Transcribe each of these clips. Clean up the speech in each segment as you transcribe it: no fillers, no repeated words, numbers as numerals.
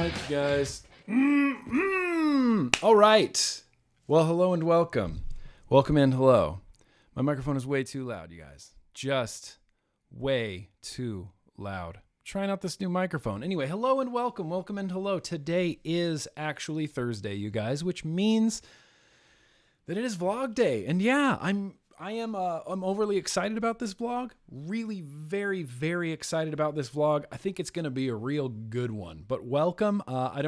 mic, guys. All right. Well, hello and welcome. Welcome and hello. My microphone is way too loud, you guys. Just way too loud. Trying out this new microphone. Anyway, hello and welcome. Welcome and hello. Today is actually Thursday, you guys, which means that it is vlog day. And yeah, I'm overly excited about this vlog. Really very, very excited about this vlog. I think it's going to be a real good one. But welcome. I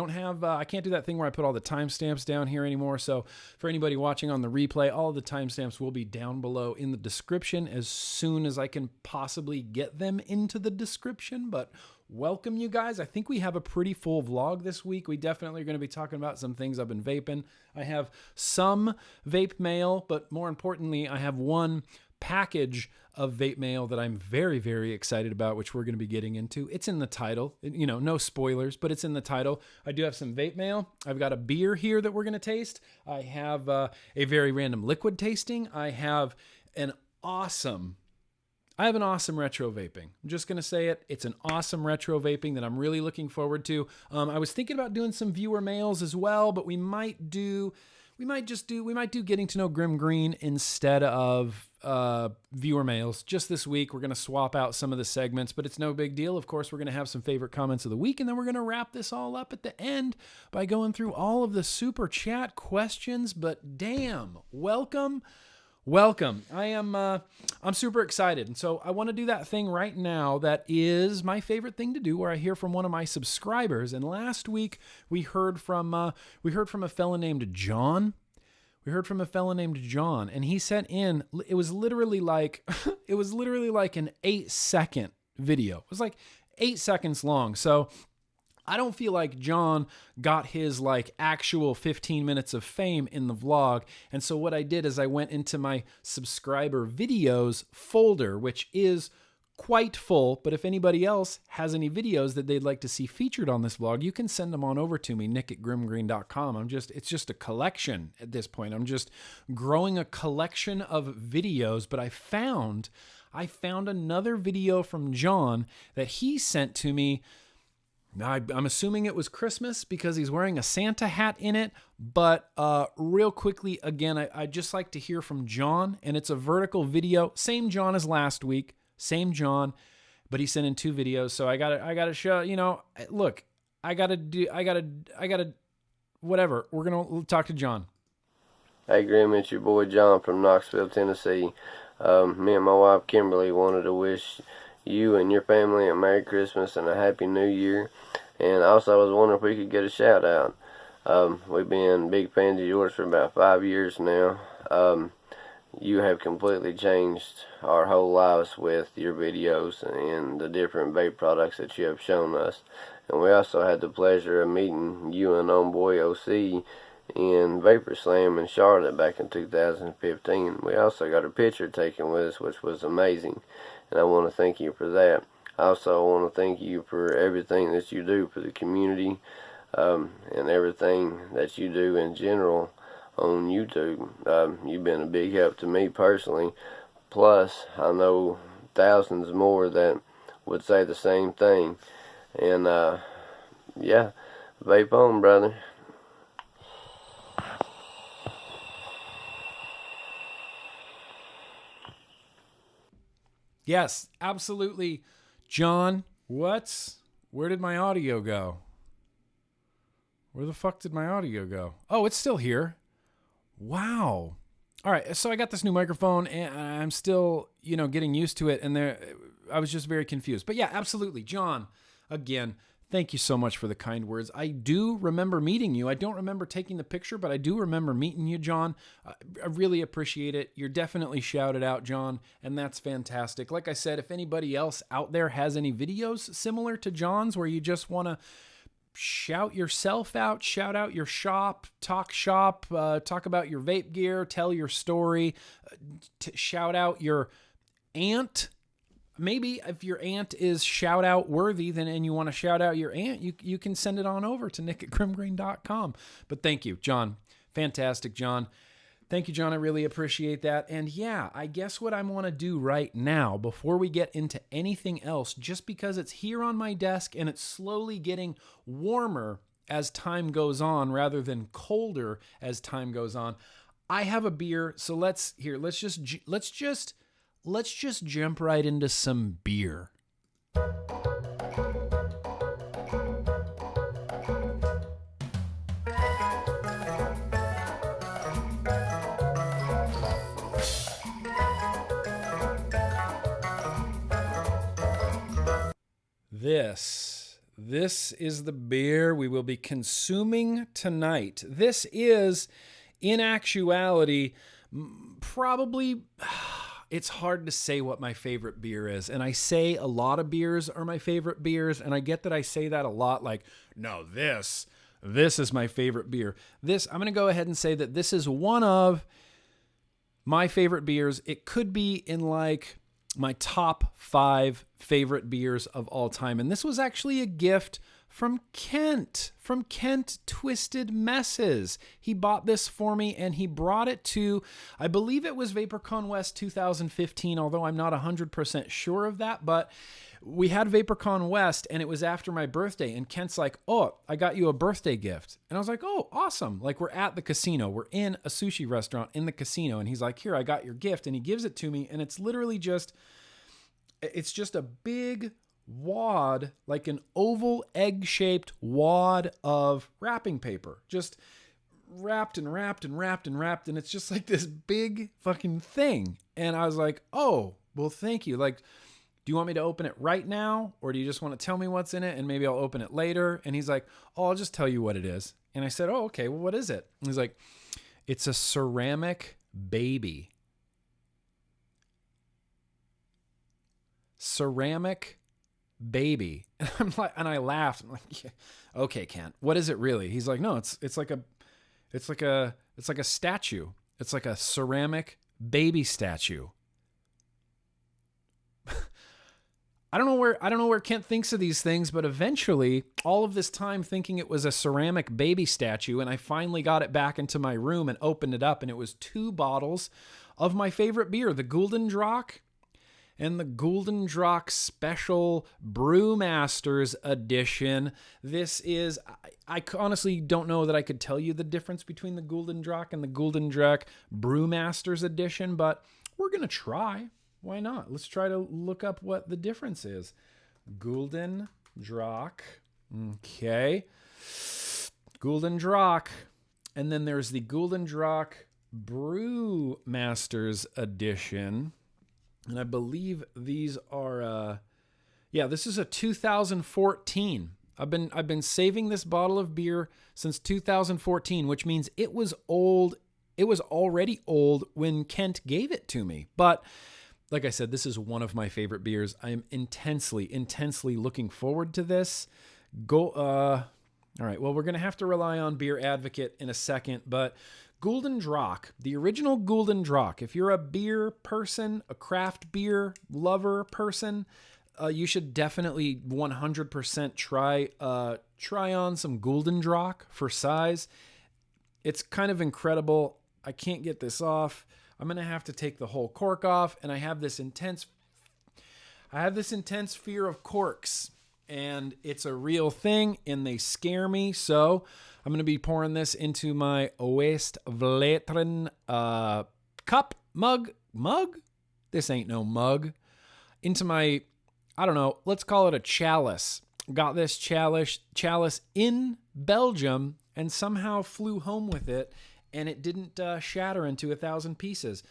can't do that thing where I put all the timestamps down here anymore. So for anybody watching on the replay, all of the timestamps will be down below in the description as soon as I can possibly get them into the description. But welcome, you guys. I think we have a pretty full vlog this week. We definitely are going to be talking about some things I've been vaping. I have some vape mail, but more importantly, I have one package of vape mail that I'm very, very excited about, which we're going to be getting into. It's in the title, you know, no spoilers, but it's in the title. I do have some vape mail. I've got a beer here that we're going to taste. I have a very random liquid tasting. I have an awesome retro vaping. I'm just going to say it. It's an awesome retro vaping that I'm really looking forward to. I was thinking about doing some viewer mails as well, but we might do getting to know Grimm Green instead of viewer mails just this week. We're going to swap out some of the segments, but it's no big deal. Of course, we're going to have some favorite comments of the week, and then we're going to wrap this all up at the end by going through all of the super chat questions. But damn, welcome. I'm super excited. And so I want to do that thing right now that is my favorite thing to do, where I hear from one of my subscribers. And last week we heard from a fella named John. And he sent in, it was literally like an 8-second video. It was like 8 seconds long. So I don't feel like John got his actual 15 minutes of fame in the vlog. And so what I did is I went into my subscriber videos folder, which is quite full. But if anybody else has any videos that they'd like to see featured on this vlog, you can send them on over to me, nick@grimmgreen.com. It's just a collection at this point. I'm just growing a collection of videos, but I found another video from John that he sent to me. I'm assuming it was Christmas because he's wearing a Santa hat in it. But real quickly, again, I'd just like to hear from John, and it's a vertical video. Same John as last week, but he sent in 2 videos. So I gotta show, look, whatever. We're gonna talk to John. Hey Grimm, it's your boy John from Knoxville, Tennessee. Me and my wife Kimberly wanted to wish you and your family a Merry Christmas and a Happy New Year. And also I was wondering if we could get a shout out. We've been big fans of yours for about 5 years now. You have completely changed our whole lives with your videos and the different vape products that you have shown us. And we also had the pleasure of meeting you and homeboy OC in Vapor Slam in Charlotte back in 2015. We also got a picture taken with us, which was amazing, and I want to thank you for that. I also want to thank you for everything that you do for the community, and everything that you do in general on YouTube. You've been a big help to me personally, plus I know thousands more that would say the same thing. And yeah, vape on, brother. Yes, absolutely. John, where did my audio go? Where the fuck did my audio go? Oh, it's still here. Wow. All right, so I got this new microphone, and I'm still, getting used to it, and I was just very confused. But yeah, absolutely. John, again, thank you so much for the kind words. I do remember meeting you. I don't remember taking the picture, but I do remember meeting you, John. I really appreciate it. You're definitely shouted out, John, and that's fantastic. Like I said, if anybody else out there has any videos similar to John's where you just want to shout yourself out, shout out your shop, talk about your vape gear, tell your story, shout out your aunt. Maybe if your aunt is shout out worthy, and you want to shout out your aunt, you can send it on over to nick@grimmgreen.com. But thank you, John. Fantastic, John. Thank you, John. I really appreciate that. And yeah, I guess what I want to do right now, before we get into anything else, just because it's here on my desk and it's slowly getting warmer, as time goes on rather than colder as time goes on. I have a beer, so let's just jump right into some beer. This is the beer we will be consuming tonight. This is, in actuality, probably, it's hard to say what my favorite beer is. And I say a lot of beers are my favorite beers, and I get that I say that a lot, like, no, this is my favorite beer. I'm going to go ahead and say that this is one of my favorite beers. It could be in like my top 5 favorite beers of all time. And this was actually a gift from Kent Twisted Messes. He bought this for me and he brought it to, I believe it was VaporCon West 2015, although I'm not 100% sure of that, but we had VaporCon West and it was after my birthday, and Kent's like, oh, I got you a birthday gift. And I was like, oh, awesome. Like, we're at the casino. We're in a sushi restaurant in the casino. And he's like, here, I got your gift. And he gives it to me. And it's literally just a big wad, like an oval egg-shaped wad of wrapping paper. Just wrapped and wrapped and wrapped and wrapped. And it's just like this big fucking thing. And I was like, oh, well, thank you. Like, do you want me to open it right now? Or do you just want to tell me what's in it and maybe I'll open it later? And he's like, oh, I'll just tell you what it is. And I said, oh, okay, well, what is it? And he's like, it's a ceramic baby. Ceramic baby. And I'm like, and I laughed. I'm like, yeah, okay, Kent, what is it really? He's like, no, it's like a statue. It's like a ceramic baby statue. I don't know where Kent thinks of these things, but eventually, all of this time thinking it was a ceramic baby statue, and I finally got it back into my room and opened it up, and it was 2 bottles of my favorite beer, the Gulden and the Gulden Special Brewmasters Edition. This is, I honestly don't know that I could tell you the difference between the Gulden and the Gulden Brewmasters Edition, but we're going to try. Why not? Let's try to look up what the difference is. Gulden Draak. Okay. Gulden Draak. And then there's the Gulden Draak Brewmasters Edition. And I believe these are, this is a 2014. I've been saving this bottle of beer since 2014, which means it was old. It was already old when Kent gave it to me. But like I said, this is one of my favorite beers. I am intensely looking forward to this. All right, well, we're going to have to rely on Beer Advocate in a second, but Gulden Draak, the original Gulden Draak. If you're a beer person, a craft beer lover person, you should definitely 100% try on some Gulden Draak for size. It's kind of incredible. I can't get this off. I'm going to have to take the whole cork off, and I have this intense fear of corks, and it's a real thing, and they scare me. So I'm going to be pouring this into my Westvleteren cup, mug. This ain't no mug. Into my, I don't know, let's call it a chalice. Got this chalice in Belgium and somehow flew home with it. And it didn't shatter into 1,000 pieces.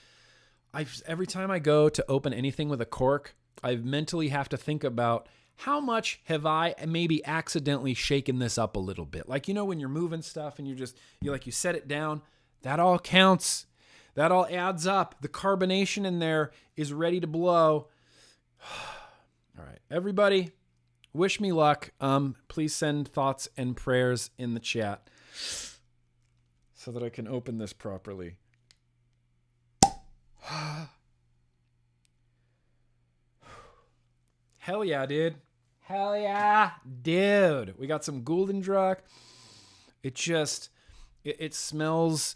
Every time I go to open anything with a cork, I mentally have to think about how much have I maybe accidentally shaken this up a little bit. Like, you know, when you're moving stuff and you set it down, that all counts. That all adds up. The carbonation in there is ready to blow. All right, everybody, wish me luck. Please send thoughts and prayers in the chat so that I can open this properly. Hell yeah, dude. Hell yeah, dude. We got some Gulden Draak. It smells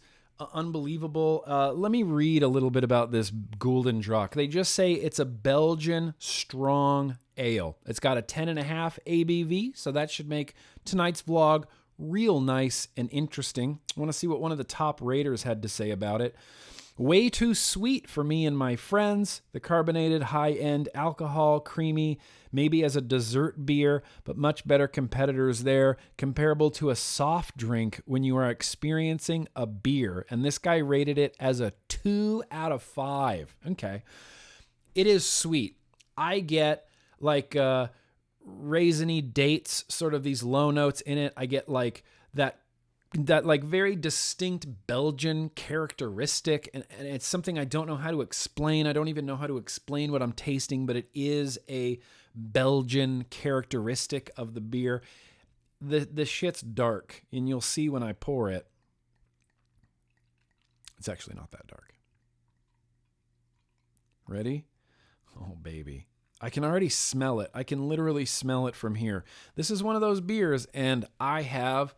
unbelievable. Let me read a little bit about this Gulden Draak. They just say it's a Belgian strong ale. It's got a 10.5 ABV, so that should make tonight's vlog real nice and interesting. I want to see what one of the top raters had to say about it. Way too sweet for me and my friends. The carbonated, high-end alcohol, creamy, maybe as a dessert beer, but much better competitors there. Comparable to a soft drink when you are experiencing a beer. And this guy rated it as a 2 out of 5. Okay. It is sweet. I get like raisiny dates, sort of these low notes in it. I get like that like very distinct Belgian characteristic, and it's something I don't know how to explain. I don't even know how to explain what I'm tasting, but it is a Belgian characteristic of the beer. The shit's dark, and you'll see when I pour it. It's actually not that dark. Ready? Oh, baby. I can already smell it. I can literally smell it from here. This is one of those beers, and I have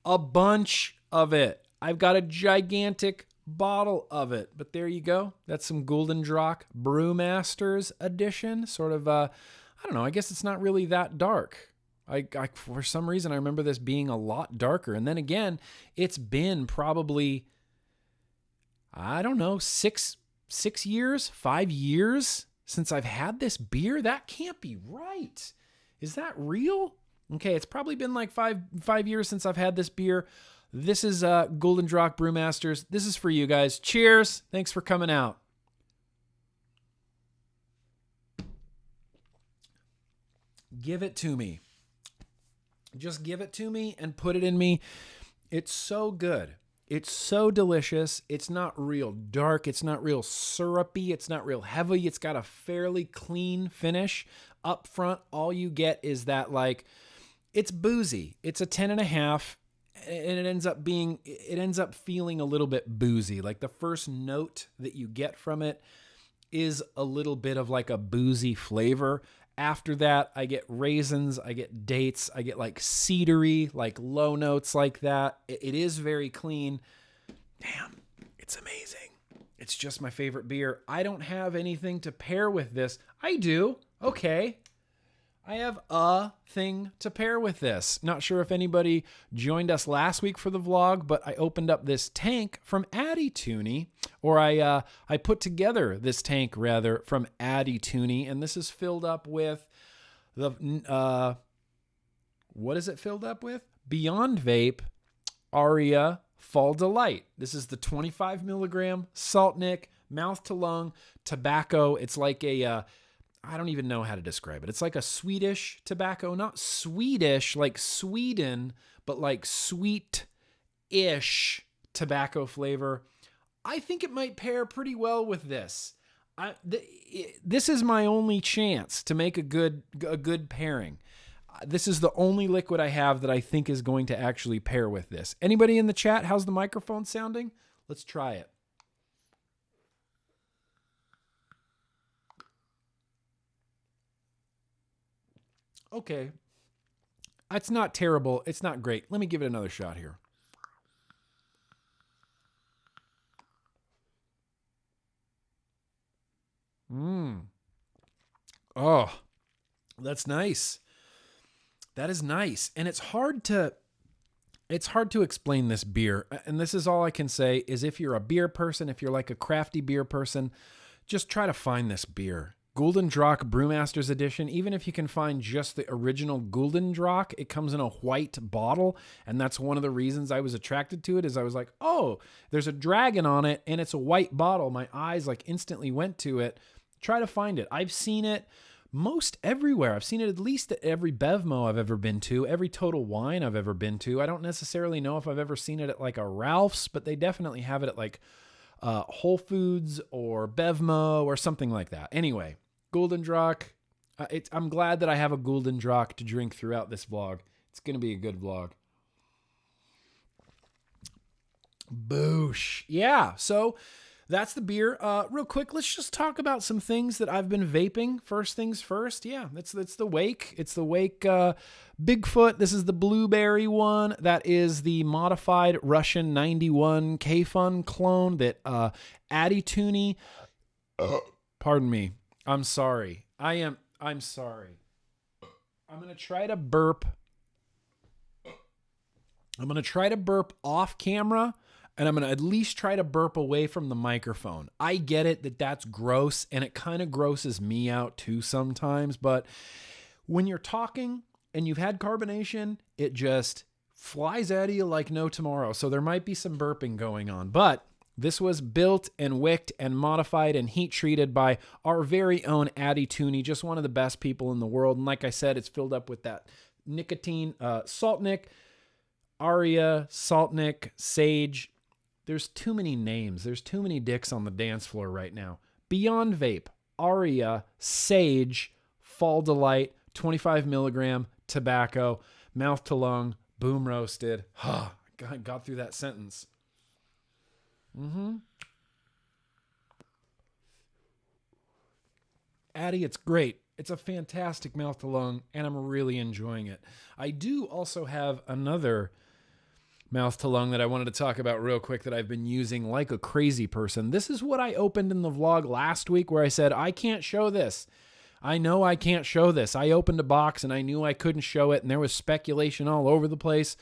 a bunch of it. I've got a gigantic bottle of it. But there you go. That's some Guldendrach Brewmasters edition. Sort of, I don't know. I guess it's not really that dark. I for some reason, I remember this being a lot darker. And then again, it's been probably, I don't know, 6 years, 5 years since I've had this beer. That can't be right. Is that real? Okay, it's probably been like five years since I've had this beer. This is Guldendrach Brewmasters. This is for you guys. Cheers. Thanks for coming out. Give it to me. Just give it to me and put it in me. It's so good. It's so delicious. It's not real dark. It's not real syrupy. It's not real heavy. It's got a fairly clean finish. Up front, all you get is that like, it's boozy. It's a 10.5, and it ends up feeling a little bit boozy. Like the first note that you get from it is a little bit of like a boozy flavor. After that, I get raisins, I get dates, I get like cedary, like low notes like that. It is very clean. Damn, it's amazing. It's just my favorite beer. I don't have anything to pair with this. I do. Okay. I have a thing to pair with this. Not sure if anybody joined us last week for the vlog, but I opened up this tank from Addy Tooney, or I put together this tank rather from Addy Tooney, and this is filled up with the what is it filled up with? Beyond Vape Aria Fall Delight. This is the 25 milligram salt nick, mouth to lung tobacco. It's like a I don't even know how to describe it. It's like a Swedish tobacco, not Swedish like Sweden, but like sweet-ish tobacco flavor. I think it might pair pretty well with this. This is my only chance to make a good pairing. This is the only liquid I have that I think is going to actually pair with this. Anybody in the chat, how's the microphone sounding? Let's try it. Okay. It's not terrible. It's not great. Let me give it another shot here. Oh, that's nice. That is nice. And it's hard to explain this beer. And this is all I can say is if you're a beer person, if you're like a crafty beer person, just try to find this beer. Guldendrach Brewmasters Edition, even if you can find just the original Guldendrach, it comes in a white bottle, and that's one of the reasons I was attracted to it, is I was like, oh, there's a dragon on it, and it's a white bottle. My eyes like instantly went to it. Try to find it. I've seen it most everywhere. I've seen it at least at every Bevmo I've ever been to, every Total Wine I've ever been to. I don't necessarily know if I've ever seen it at like a Ralph's, but they definitely have it at like Whole Foods or Bevmo or something like that. Anyway, Guldendrach. I'm glad that I have a Guldendrach to drink throughout this vlog. It's going to be a good vlog. Boosh. Yeah, so that's the beer. Real quick, let's just talk about some things that I've been vaping. First things first. Yeah, it's the Wake. It's the Wake Bigfoot. This is the blueberry one. That is the modified Russian 91 K-Fun clone that Addy Tooney. Pardon me. I'm sorry. I'm sorry. I'm going to try to burp I'm going to try to burp off camera, and I'm going to at least try to burp away from the microphone. I get it that that's gross, and it kind of grosses me out too sometimes, but when you're talking and you've had carbonation, it just flies out of you like no tomorrow. So there might be some burping going on, but this was built and wicked and modified and heat treated by our very own Addy Tooney, just one of the best people in the world. And like I said, it's filled up with that nicotine, Saltnik, Aria, Saltnik, Sage. There's too many names. There's too many dicks on the dance floor right now. Beyond Vape, Aria, Sage, Fall Delight, 25 milligram tobacco, mouth to lung, boom roasted. Got through that sentence. Addy, it's great. It's a fantastic mouth to lung, and I'm really enjoying it. I do also have another mouth to lung that I wanted to talk about real quick that I've been using like a crazy person. This is what I opened in the vlog last week where I said, I can't show this. I know I can't show this. I opened a box and I knew I couldn't show it, and there was speculation all over the place.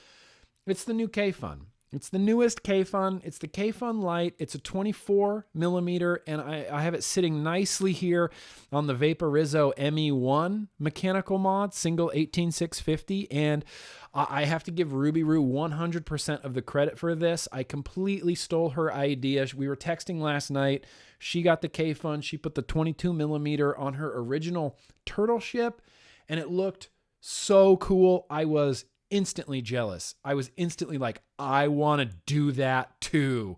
It's the new K-Fun. It's the newest K-Fun. It's the K-Fun Lite. It's a 24 millimeter, and I have it sitting nicely here on the Vaporizzo ME1 mechanical mod, single 18650, and I have to give Ruby Roo 100% of the credit for this. I completely stole her idea. We were texting last night. She got the K-Fun. She put the 22 millimeter on her original turtle ship, and it looked so cool. I was instantly jealous. I was instantly like, I want to do that too.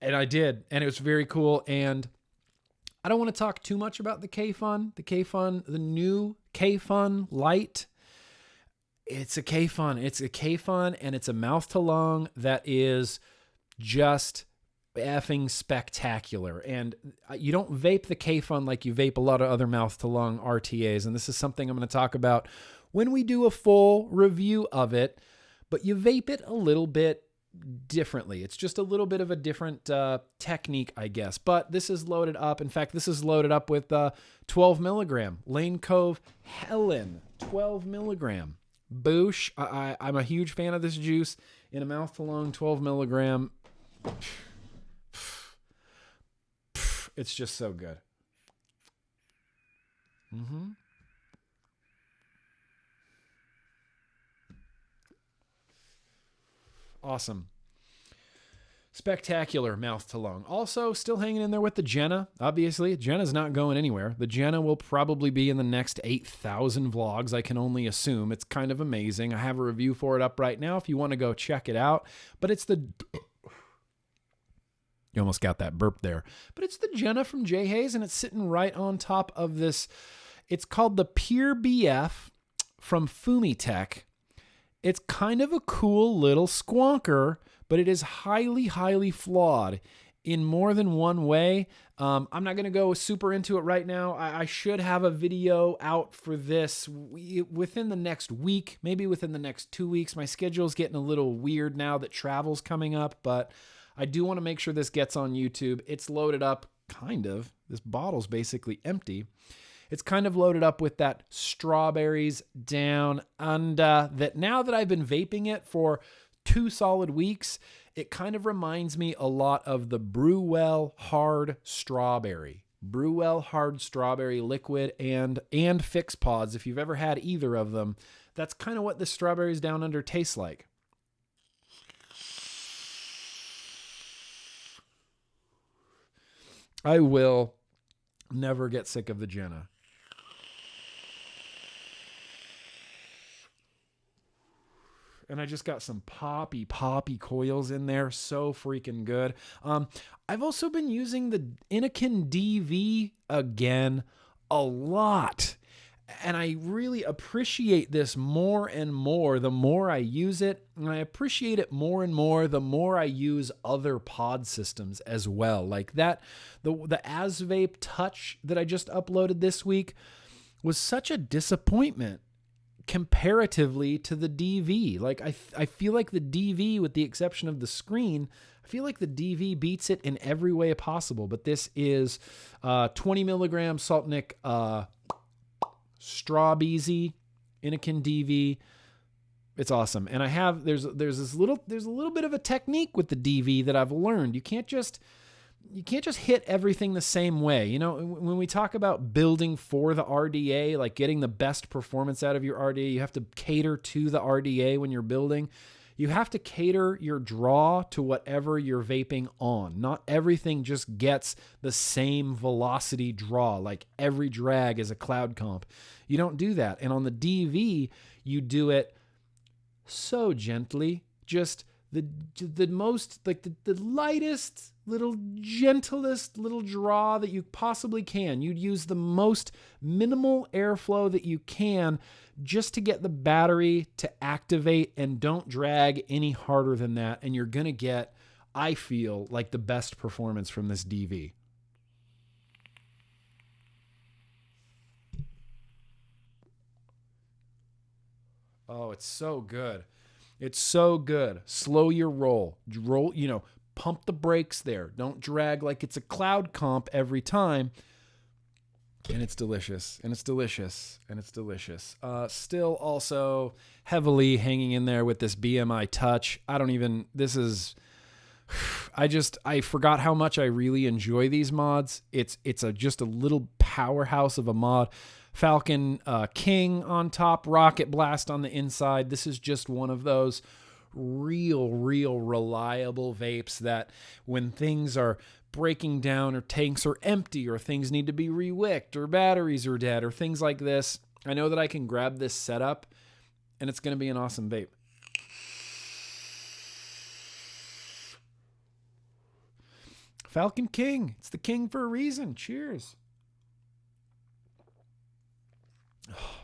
And I did. And it was very cool. And I don't want to talk too much about the K-Fun. The K-Fun, the new K-Fun Lite. It's a K-Fun. It's a K-Fun, and it's a mouth to lung that is just effing spectacular. And you don't vape the K-Fun like you vape a lot of other mouth to lung RTAs. And this is something I'm going to talk about when we do a full review of it, but you vape it a little bit differently. It's just a little bit of a different technique, I guess. But this is loaded up. In fact, this is loaded up with 12 milligram. Lane Cove Helen, 12 milligram. Boosh. I'm a huge fan of this juice. In a mouth to lung, 12 milligram. It's just so good. Awesome. Spectacular mouth to lung. Also, still hanging in there with the Jenna. Obviously, Jenna's not going anywhere. The Jenna will probably be in the next 8,000 vlogs, I can only assume. It's kind of amazing. I have a review for it up right now if you want to go check it out. But it's the... You almost got that burp there. But it's the Jenna from J. Hayes, and it's sitting right on top of this. It's called the Pure BF from Fumitech. It's kind of a cool little squonker, but it is highly, highly flawed in more than one way. I'm not going to go super into it right now. I should have a video out for this within the next week, maybe within the next 2 weeks. My schedule's getting a little weird now that travel's coming up, but I do want to make sure this gets on YouTube. It's loaded up, kind of. This bottle's basically empty. It's kind of loaded up with that strawberries down under that. Now that I've been vaping it for 2 solid weeks, it kind of reminds me a lot of the Brewell Hard Strawberry. Brewell Hard Strawberry Liquid and Fix Pods. If you've ever had either of them, that's kind of what the strawberries down under tastes like. I will never get sick of the Jenna. And I just got some poppy coils in there. So freaking good. I've also been using the Innokin DV again a lot. And I really appreciate this more and more the more I use it. And I appreciate it more and more the more I use other pod systems as well. Like that, the AsVape Touch that I just uploaded this week was such a disappointment comparatively to the DV. Like I feel like the DV, with the exception of the screen, I feel like the DV beats it in every way possible. But this is 20 milligram Saltnik Strawbeezy Innokin DV. It's awesome. And there's a little bit of a technique with the DV that I've learned. You can't just hit everything the same way. You know, when we talk about building for the RDA, like getting the best performance out of your RDA, you have to cater to the RDA when you're building. You have to cater your draw to whatever you're vaping on. Not everything just gets the same velocity draw, like every drag is a cloud comp. You don't do that. And on the DV, you do it so gently, just the most, like the lightest, little gentlest little draw that you possibly can. You'd use the most minimal airflow that you can just to get the battery to activate, and don't drag any harder than that. And you're going to get, I feel, like the best performance from this DV. Oh, it's so good. It's so good. Slow your roll. Roll, pump the brakes there. Don't drag like it's a cloud comp every time. And it's delicious. And it's delicious. And it's delicious. Still also heavily hanging in there with this BMI touch. I forgot how much I really enjoy these mods. It's just a little powerhouse of a mod. Falcon King on top, Rocket Blast on the inside. This is just one of those real reliable vapes that when things are breaking down or tanks are empty or things need to be rewicked or batteries are dead or things like this, I know that I can grab this setup and it's going to be an awesome vape. Falcon King. It's the king for a reason. Cheers. Oh,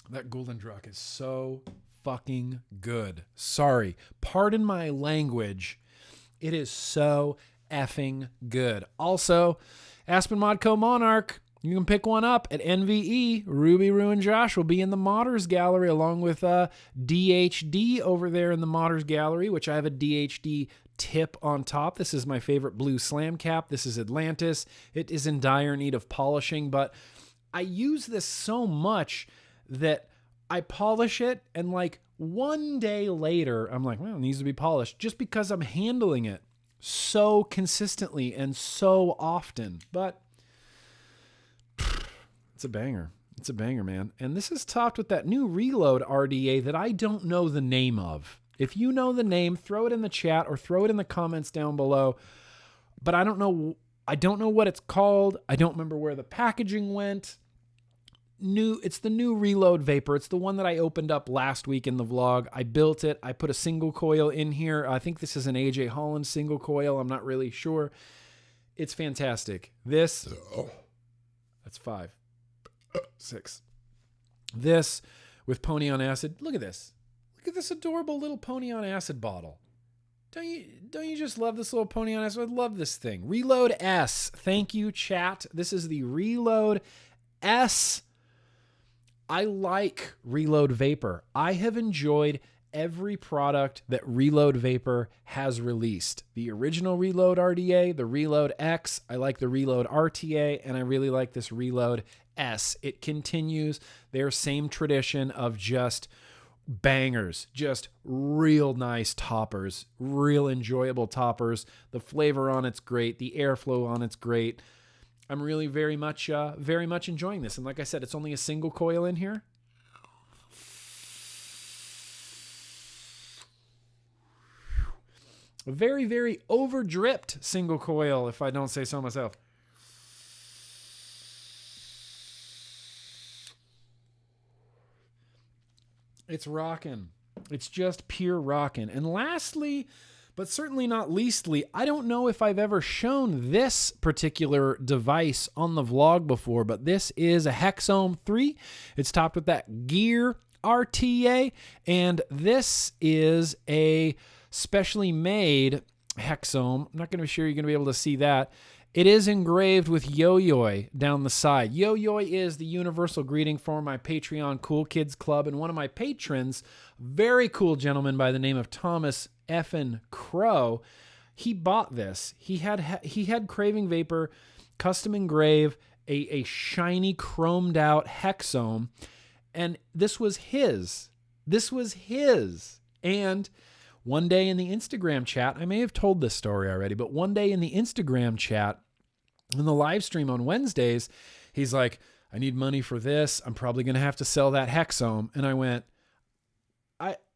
that Golden Druck is so fucking good. Sorry. Pardon my language. It is so effing good. Also, Aspen Modco Monarch. You can pick one up at NVE. Ruby, Rue, and Josh will be in the Modders Gallery along with DHD over there in the Modders Gallery, which I have a DHD tip on top. This is my favorite blue slam cap. This is Atlantis. It is in dire need of polishing, but I use this so much that I polish it and like one day later, I'm like, well, it needs to be polished just because I'm handling it so consistently and so often. But it's a banger. It's a banger, man. And this is topped with that new Reload RDA that I don't know the name of. If you know the name, throw it in the chat or throw it in the comments down below. But I don't know what it's called. I don't remember where the packaging went. It's the new Reload Vapor. It's the one that I opened up last week in the vlog. I built it. I put a single coil in here. I think this is an AJ Holland single coil. I'm not really sure. It's fantastic. That's 5, 6. This with Pony on Acid. Look at this. Look at this adorable little Pony on Acid bottle. Don't you just love this little Pony on Acid? I love this thing. Reload S. Thank you, chat. This is the Reload S. I like Reload Vapor. I have enjoyed every product that Reload Vapor has released. The original Reload RDA, the Reload X, I like the Reload RTA, and I really like this Reload S. It continues their same tradition of just bangers, just real nice toppers, real enjoyable toppers. The flavor on it's great. The airflow on it's great. I'm really very much enjoying this. And like I said, it's only a single coil in here. A very, very over-dripped single coil, if I don't say so myself. It's rocking. It's just pure rocking. And lastly, but certainly not leastly, I don't know if I've ever shown this particular device on the vlog before, but this is a Hexome 3. It's topped with that Gear RTA, and this is a specially made Hexome. I'm not going to be sure you're going to be able to see that. It is engraved with Yo-Yo down the side. Yo-Yo is the universal greeting for my Patreon Cool Kids Club, and one of my patrons, very cool gentleman by the name of Thomas Effin Crow, he bought this. He had Craving Vapor custom engrave a shiny chromed out Hexome, and this was his. This was his. And one day in the Instagram chat, I may have told this story already, but one day in the Instagram chat, in the live stream on Wednesdays, he's like, I need money for this. I'm probably going to have to sell that hexome. And I went,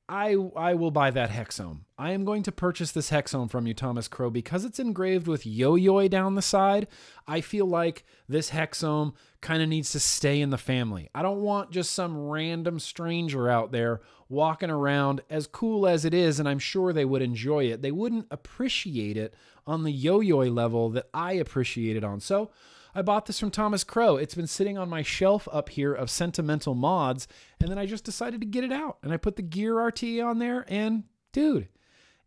I will buy that hexome. I am going to purchase this hexome from you, Thomas Crow, because it's engraved with yo-yo down the side. I feel like this hexome kind of needs to stay in the family. I don't want just some random stranger out there walking around, as cool as it is, and I'm sure they would enjoy it. They wouldn't appreciate it on the yo-yo level that I appreciate it on. So I bought this from Thomas Crow. It's been sitting on my shelf up here of sentimental mods, and then I just decided to get it out. And I put the gear RTA on there, and dude,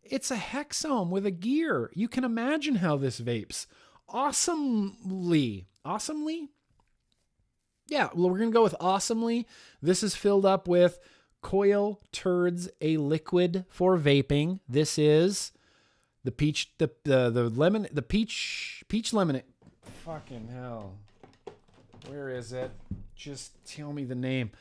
it's a hexome with a gear. You can imagine how this vapes. Awesomely. Awesomely? Yeah, well, we're going to go with awesomely. This is filled up with Coil Turds, a liquid for vaping. This is the peach, the lemon, the peach lemonade. Fucking hell. Where is it? Just tell me the name.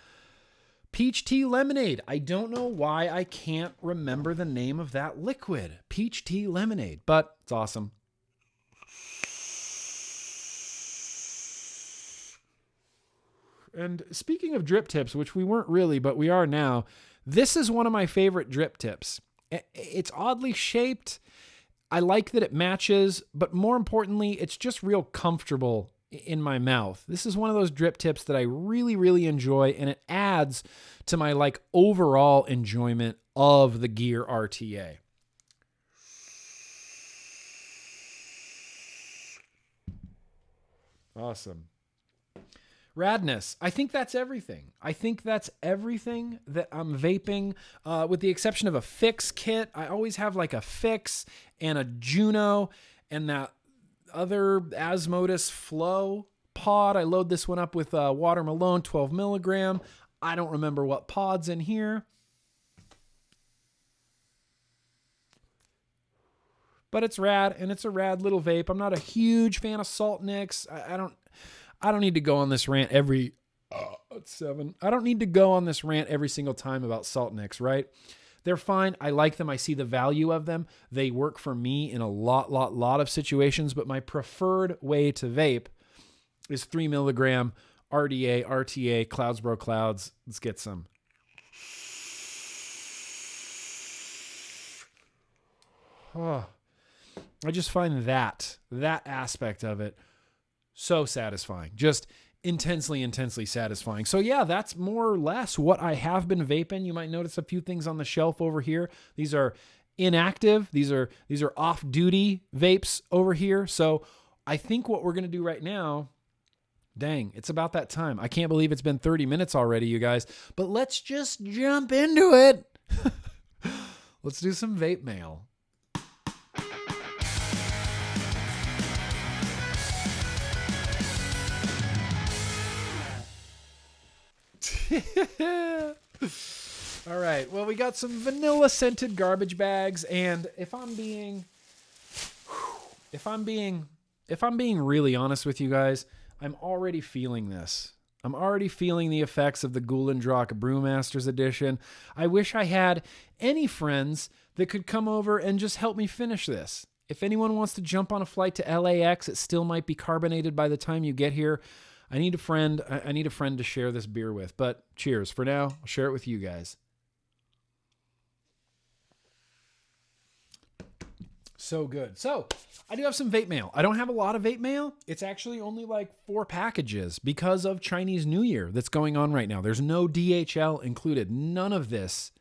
Peach tea lemonade. I don't know why I can't remember the name of that liquid. Peach tea lemonade, but it's awesome. And speaking of drip tips, which we weren't really, but we are now, this is one of my favorite drip tips. It's oddly shaped. I like that it matches, but more importantly, it's just real comfortable in my mouth. This is one of those drip tips that I really, really enjoy, and it adds to my like overall enjoyment of the gear RTA. Awesome. Radness. I think that's everything. I think that's everything that I'm vaping, with the exception of a fix kit. I always have like a fix and a Juno and that other Asmodus Flow pod. I load this one up with Water Malone 12 milligram. I don't remember what pod's in here. But it's rad, and it's a rad little vape. I'm not a huge fan of Salt Nicks. I don't need to go on this rant every I don't need to go on this rant every single time about Salt Nicks, right? They're fine. I like them. I see the value of them. They work for me in a lot of situations, but my preferred way to vape is 3 milligram RDA, RTA, Clouds Bro Clouds. Let's get some. Oh, I just find that aspect of it so satisfying. Just intensely satisfying. So yeah, that's more or less what I have been vaping. You might notice a few things on the shelf over here. These are inactive. These are off-duty vapes over here. So I think what we're going to do right now, dang, it's about that time. I can't believe it's been 30 minutes already, you guys. But let's just jump into it. Let's do some vape mail. All right. Well, we got some vanilla scented garbage bags, and if I'm being really honest with you guys, I'm already feeling this. I'm already feeling the effects of the Gulendrock Brewmasters edition. I wish I had any friends that could come over and just help me finish this. If anyone wants to jump on a flight to LAX, it still might be carbonated by the time you get here. I need a friend to share this beer with, but cheers. For now, I'll share it with you guys. So good. So I do have some vape mail. I don't have a lot of vape mail. It's actually only like 4 packages because of Chinese New Year that's going on right now. There's no DHL included. None of this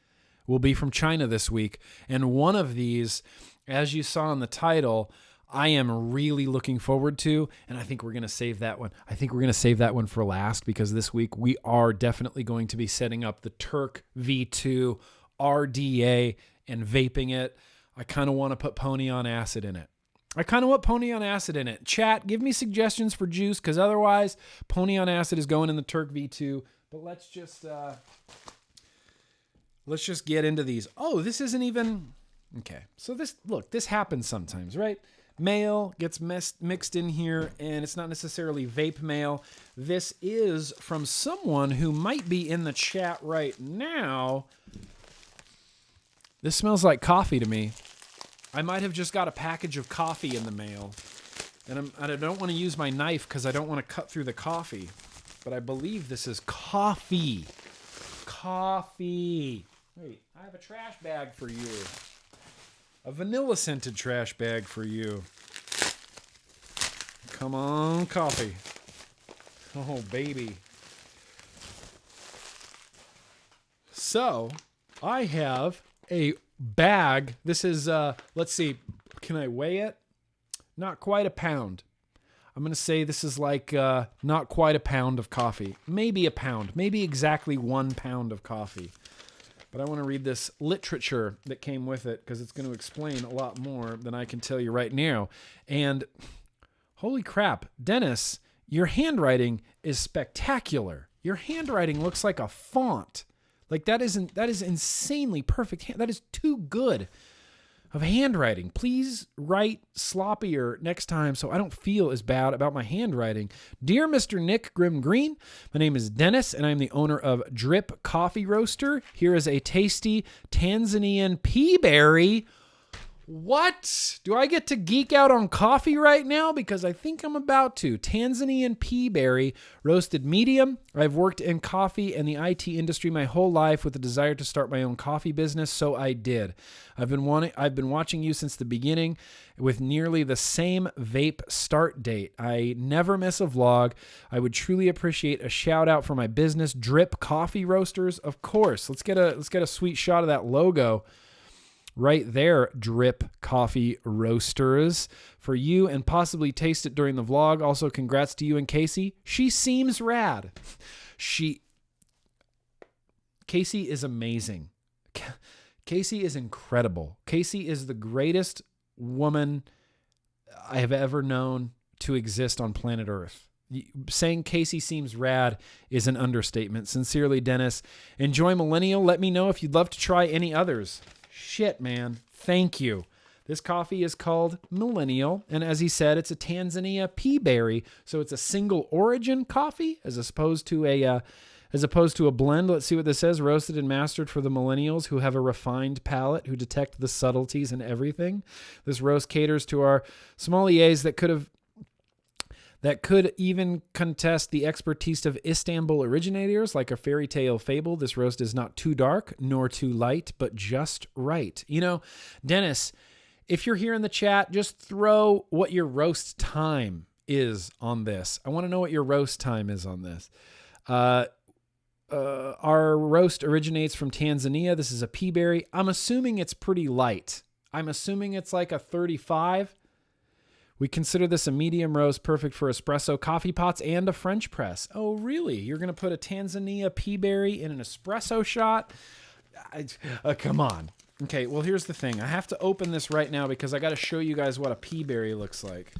will be from China this week. And one of these, as you saw in the title, I am really looking forward to, and I think we're going to save that one. I think we're going to save that one for last because this week we are definitely going to be setting up the Terk V2 RDA and vaping it. I kind of want to put Pony on Acid in it. Chat, give me suggestions for juice because otherwise Pony on Acid is going in the Terk V2. But let's just get into these. Oh, this isn't even... Okay, so this happens sometimes, right? Mail gets mixed in here, and it's not necessarily vape mail. This is from someone who might be in the chat right now. This smells like coffee to me. I might have just got a package of coffee in the mail. And I don't want to use my knife because I don't want to cut through the coffee. But I believe this is coffee. Coffee. Wait, I have a trash bag for you. A vanilla-scented trash bag for you. Come on, coffee. Oh, baby. So, I have a bag. This is, let's see, can I weigh it? Not quite a pound. I'm going to say this is like not quite a pound of coffee. Maybe a pound. Maybe exactly 1 pound of coffee. But I want to read this literature that came with it because it's going to explain a lot more than I can tell you right now. And holy crap, Dennis, your handwriting is spectacular. Your handwriting looks like a font. Like that is insanely perfect. That is too good of handwriting. Please write sloppier next time so I don't feel as bad about my handwriting. Dear Mr. Nick Grimm Green, my name is Dennis and I'm the owner of Drip Coffee Roaster. Here is a tasty Tanzanian pea berry. What? Do I get to geek out on coffee right now? Because I think I'm about to. Tanzanian pea berry, roasted medium. I've worked in coffee and the IT industry my whole life with a desire to start my own coffee business, so I did. I've been watching you since the beginning with nearly the same vape start date. I never miss a vlog. I would truly appreciate a shout out for my business, Drip Coffee Roasters. Of course. Let's get a sweet shot of that logo. Right there, Drip Coffee Roasters for you and possibly taste it during the vlog. Also, congrats to you and Casey. She seems rad. Casey is amazing. Casey is incredible. Casey is the greatest woman I have ever known to exist on planet Earth. Saying Casey seems rad is an understatement. Sincerely, Dennis. Enjoy Millennial. Let me know if you'd love to try any others. Shit, man. Thank you. This coffee is called Millennial, and as he said, it's a Tanzania pea berry, so it's a single origin coffee as opposed to a blend. Let's see what this says. Roasted and mastered for the millennials who have a refined palate, who detect the subtleties in everything. This roast caters to our sommeliers that could even contest the expertise of Istanbul originators like a fairy tale fable. This roast is not too dark nor too light, but just right. You know, Dennis, if you're here in the chat, just throw what your roast time is on this. I want to know what your roast time is on this. Our roast originates from Tanzania. This is a pea berry. I'm assuming it's pretty light. I'm assuming it's like a 35. We consider this a medium roast, perfect for espresso coffee pots and a French press. Oh, really? You're going to put a Tanzania pea berry in an espresso shot? Come on. Okay, well, here's the thing. I have to open this right now because I got to show you guys what a pea berry looks like.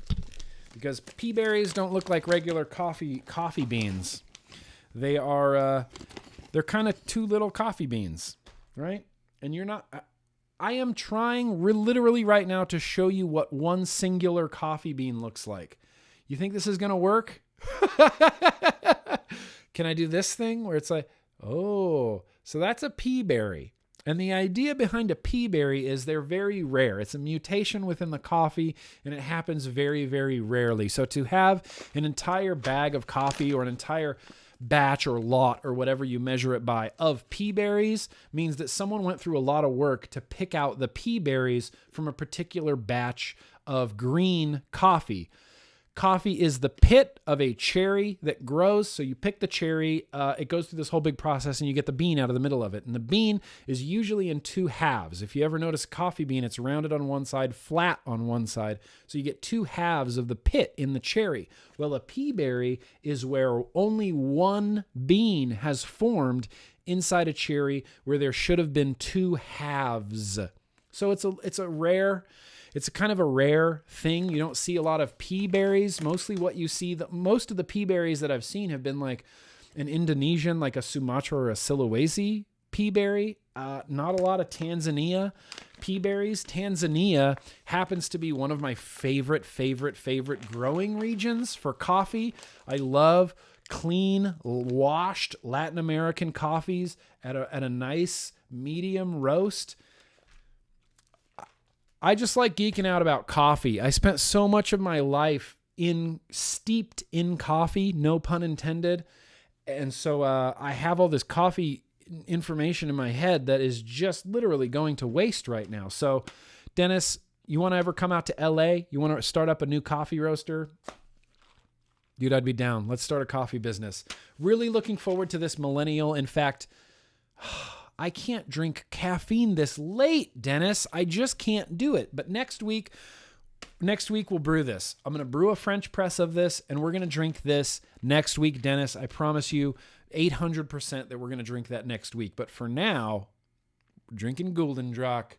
Because pea berries don't look like regular coffee beans. They are, they're kind of two little coffee beans, right? And you're not... I am trying literally right now to show you what one singular coffee bean looks like. You think this is going to work? Can I do this thing where it's like, oh, so that's a pea berry. And the idea behind a pea berry is they're very rare. It's a mutation within the coffee, and it happens very, very rarely. So to have an entire bag of coffee or an entire batch or lot or whatever you measure it by of pea berries means that someone went through a lot of work to pick out the pea berries from a particular batch of green coffee. Coffee is the pit of a cherry that grows. So you pick the cherry, it goes through this whole big process and you get the bean out of the middle of it. And the bean is usually in two halves. If you ever notice a coffee bean, it's rounded on one side, flat on one side. So you get two halves of the pit in the cherry. Well, a pea berry is where only one bean has formed inside a cherry where there should have been two halves. So it's a kind of a rare thing. You don't see a lot of pea berries. Mostly what you see, most of the pea berries that I've seen have been like an Indonesian, like a Sumatra or a Sulawesi pea berry. Not a lot of Tanzania pea berries. Tanzania happens to be one of my favorite growing regions for coffee. I love clean, washed Latin American coffees at a nice medium roast. I just like geeking out about coffee. I spent so much of my life steeped in coffee, no pun intended. And so I have all this coffee information in my head that is just literally going to waste right now. So Dennis, you want to ever come out to LA? You want to start up a new coffee roaster? Dude, I'd be down. Let's start a coffee business. Really looking forward to this millennial. In fact, I can't drink caffeine this late, Dennis. I just can't do it. But next week we'll brew this. I'm going to brew a French press of this, and we're going to drink this next week, Dennis. I promise you 800% that we're going to drink that next week. But for now, we're drinking Guldendrach.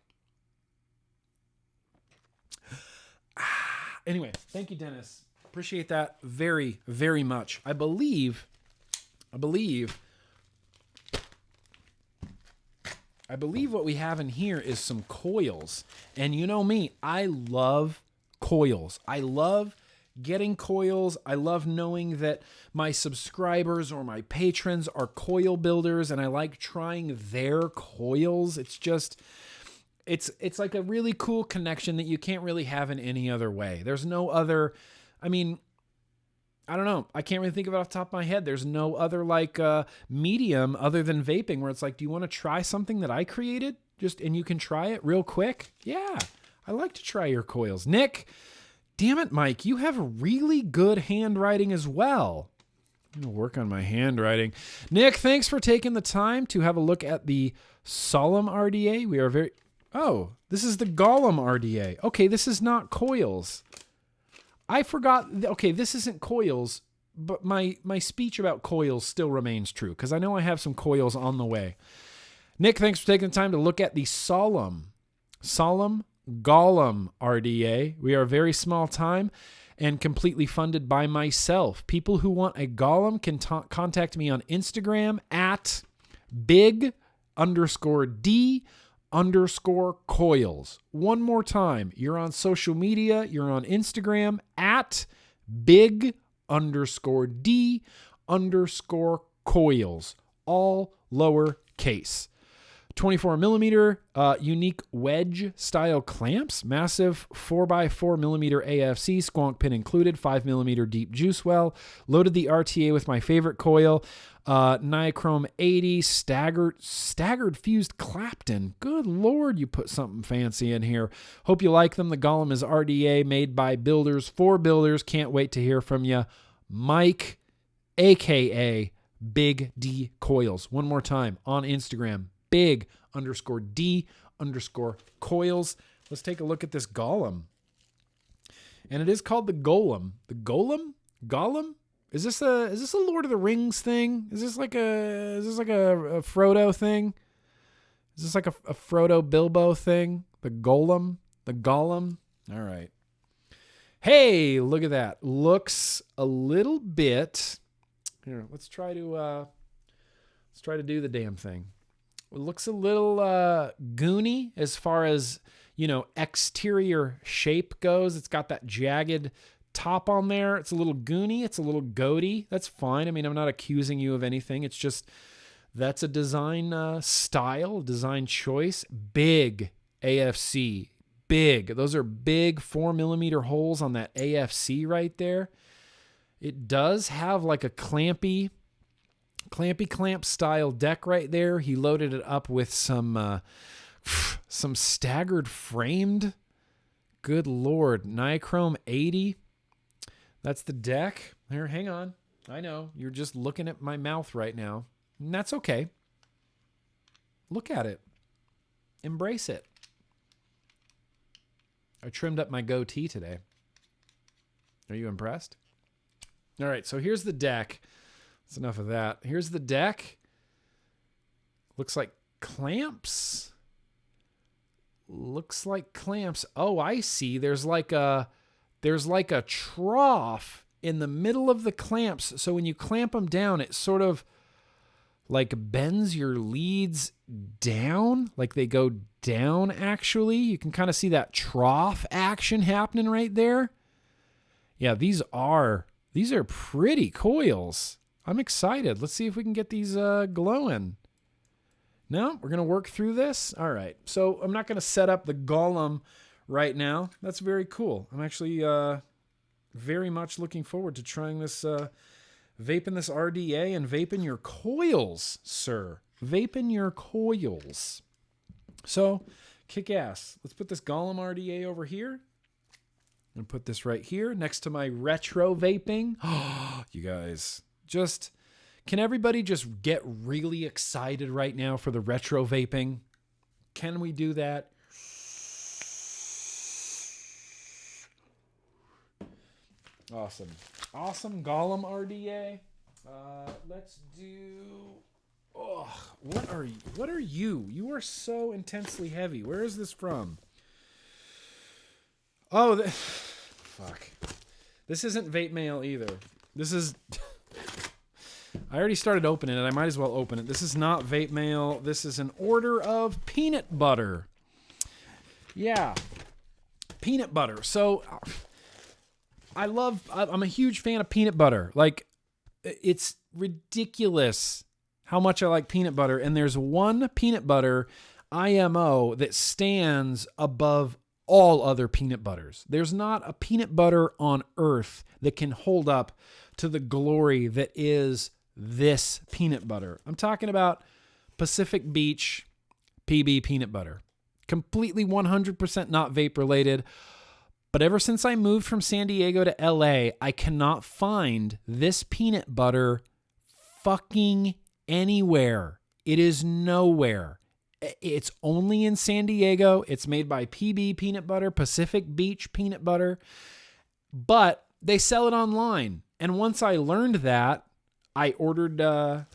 Anyway, thank you, Dennis. Appreciate that very, very much. I believe what we have in here is some coils. And you know me, I love coils. I love getting coils. I love knowing that my subscribers or my patrons are coil builders, and I like trying their coils. It's like a really cool connection that you can't really have in any other way. There's no other, I mean, I don't know. I can't really think of it off the top of my head. There's no other medium other than vaping where it's like, do you want to try something that I created? And you can try it real quick. Yeah, I like to try your coils. Nick, damn it, Mike, you have really good handwriting as well. I'm going to work on my handwriting. Nick, thanks for taking the time to have a look at the Solemn RDA. This is the Gollum RDA. Okay, this is not coils. I forgot. Okay, this isn't coils, but my speech about coils still remains true because I know I have some coils on the way. Nick, thanks for taking the time to look at the Solemn Gollum RDA. We are very small time and completely funded by myself. People who want a Gollum can contact me on Instagram at big_D_coils. One more time. You're on social media. You're on Instagram at big_D_coils. All lowercase. 24 millimeter unique wedge style clamps, massive 4x4 millimeter AFC, squonk pin included, 5 millimeter deep juice well, loaded the RTA with my favorite coil, Nichrome 80, staggered fused Clapton. Good Lord, you put something fancy in here. Hope you like them. The Gollum is RDA, made by builders for builders. Can't wait to hear from you. Mike, aka Big D Coils. One more time on Instagram, big_D_coils. Let's take a look at this Gollum. And it is called the Golem. The Golem? Gollum? Is this a Lord of the Rings thing? Is this like a Frodo thing? Is this like a Frodo Bilbo thing? The Golem? The Gollum? All right. Hey, look at that. Looks a little bit. Here, let's try to do the damn thing. It looks a little goony as far as, exterior shape goes. It's got that jagged top on there. It's a little goony. It's a little goaty. That's fine. I mean, I'm not accusing you of anything. It's just that's a design style, design choice. Big AFC. Big. Those are big 4 millimeter holes on that AFC right there. It does have like a clampy clamp style deck right there. He loaded it up with some staggered framed. Good Lord. Nichrome 80. That's the deck. Here, hang on. I know. You're just looking at my mouth right now. And that's okay. Look at it. Embrace it. I trimmed up my goatee today. Are you impressed? All right, so here's the deck. That's enough of that. Here's the deck. Looks like clamps. Looks like clamps. Oh, I see. There's like a trough in the middle of the clamps. So when you clamp them down, it sort of like bends your leads down, like they go down actually. You can kind of see that trough action happening right there. Yeah, these are pretty coils. I'm excited. Let's see if we can get these glowing. No, we're going to work through this. All right. So I'm not going to set up the Gollum right now. That's very cool. I'm actually very much looking forward to trying this, vaping this RDA and vaping your coils, sir. Vaping your coils. So, kick ass. Let's put this Gollum RDA over here. I'm going to put this right here next to my retro vaping. You guys, can everybody just get really excited right now for the retro vaping? Can we do that? Awesome. Awesome Gollum RDA. Let's do... Oh, what are you? You are so intensely heavy. Where is this from? Oh, fuck. This isn't Vape Mail either. This is... I already started opening it. I might as well open it. This is not Vape Mail. This is an order of peanut butter. Yeah. Peanut butter. So, I'm a huge fan of peanut butter. Like, it's ridiculous how much I like peanut butter. And there's one peanut butter IMO that stands above all other peanut butters. There's not a peanut butter on earth that can hold up to the glory that is this peanut butter. I'm talking about Pacific Beach PB peanut butter. Completely 100% not vape related. But ever since I moved from San Diego to LA, I cannot find this peanut butter fucking anywhere. It is nowhere. It's only in San Diego. It's made by PB Peanut Butter, Pacific Beach Peanut Butter. But they sell it online. And once I learned that, I ordered I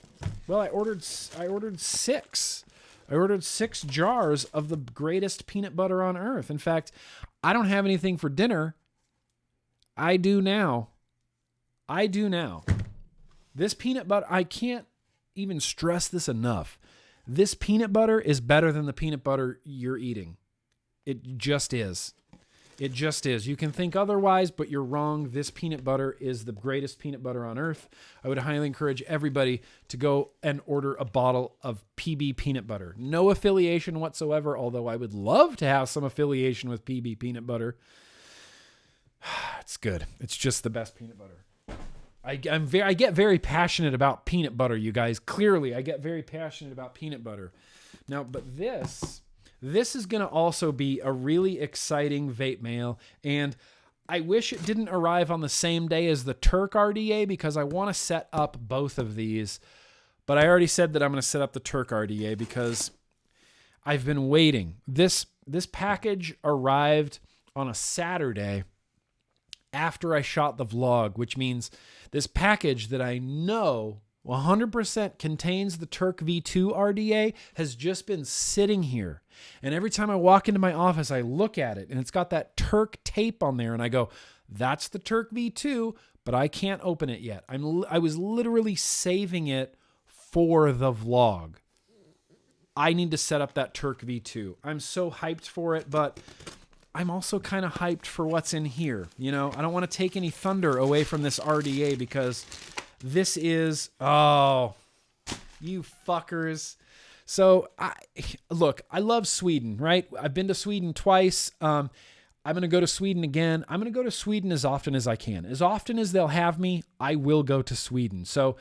ordered 6. I ordered 6 jars of the greatest peanut butter on earth. In fact, I don't have anything for dinner. I do now. This peanut butter, I can't even stress this enough. This peanut butter is better than the peanut butter you're eating. It just is. It just is. You can think otherwise, but you're wrong. This peanut butter is the greatest peanut butter on earth. I would highly encourage everybody to go and order a bottle of PB peanut butter. No affiliation whatsoever, although I would love to have some affiliation with PB peanut butter. It's good. It's just the best peanut butter. I get very passionate about peanut butter, you guys. Clearly, I get very passionate about peanut butter. Now, but this is going to also be a really exciting vape mail, and I wish it didn't arrive on the same day as the Terk RDA because I want to set up both of these. But I already said that I'm going to set up the Terk RDA because I've been waiting. This package arrived on a Saturday after I shot the vlog, which means this package that I know 100% contains the Terk V2 RDA has just been sitting here. And every time I walk into my office, I look at it and it's got that Terk tape on there and I go, that's the Terk V2, but I can't open it yet. I was literally saving it for the vlog. I need to set up that Terk V2. I'm so hyped for it, but I'm also kind of hyped for what's in here. You know, I don't want to take any thunder away from this RDA because this is, oh, you fuckers. So, look, I love Sweden, right? I've been to Sweden twice. I'm going to go to Sweden again. I'm going to go to Sweden as often as I can. As often as they'll have me, I will go to Sweden. So,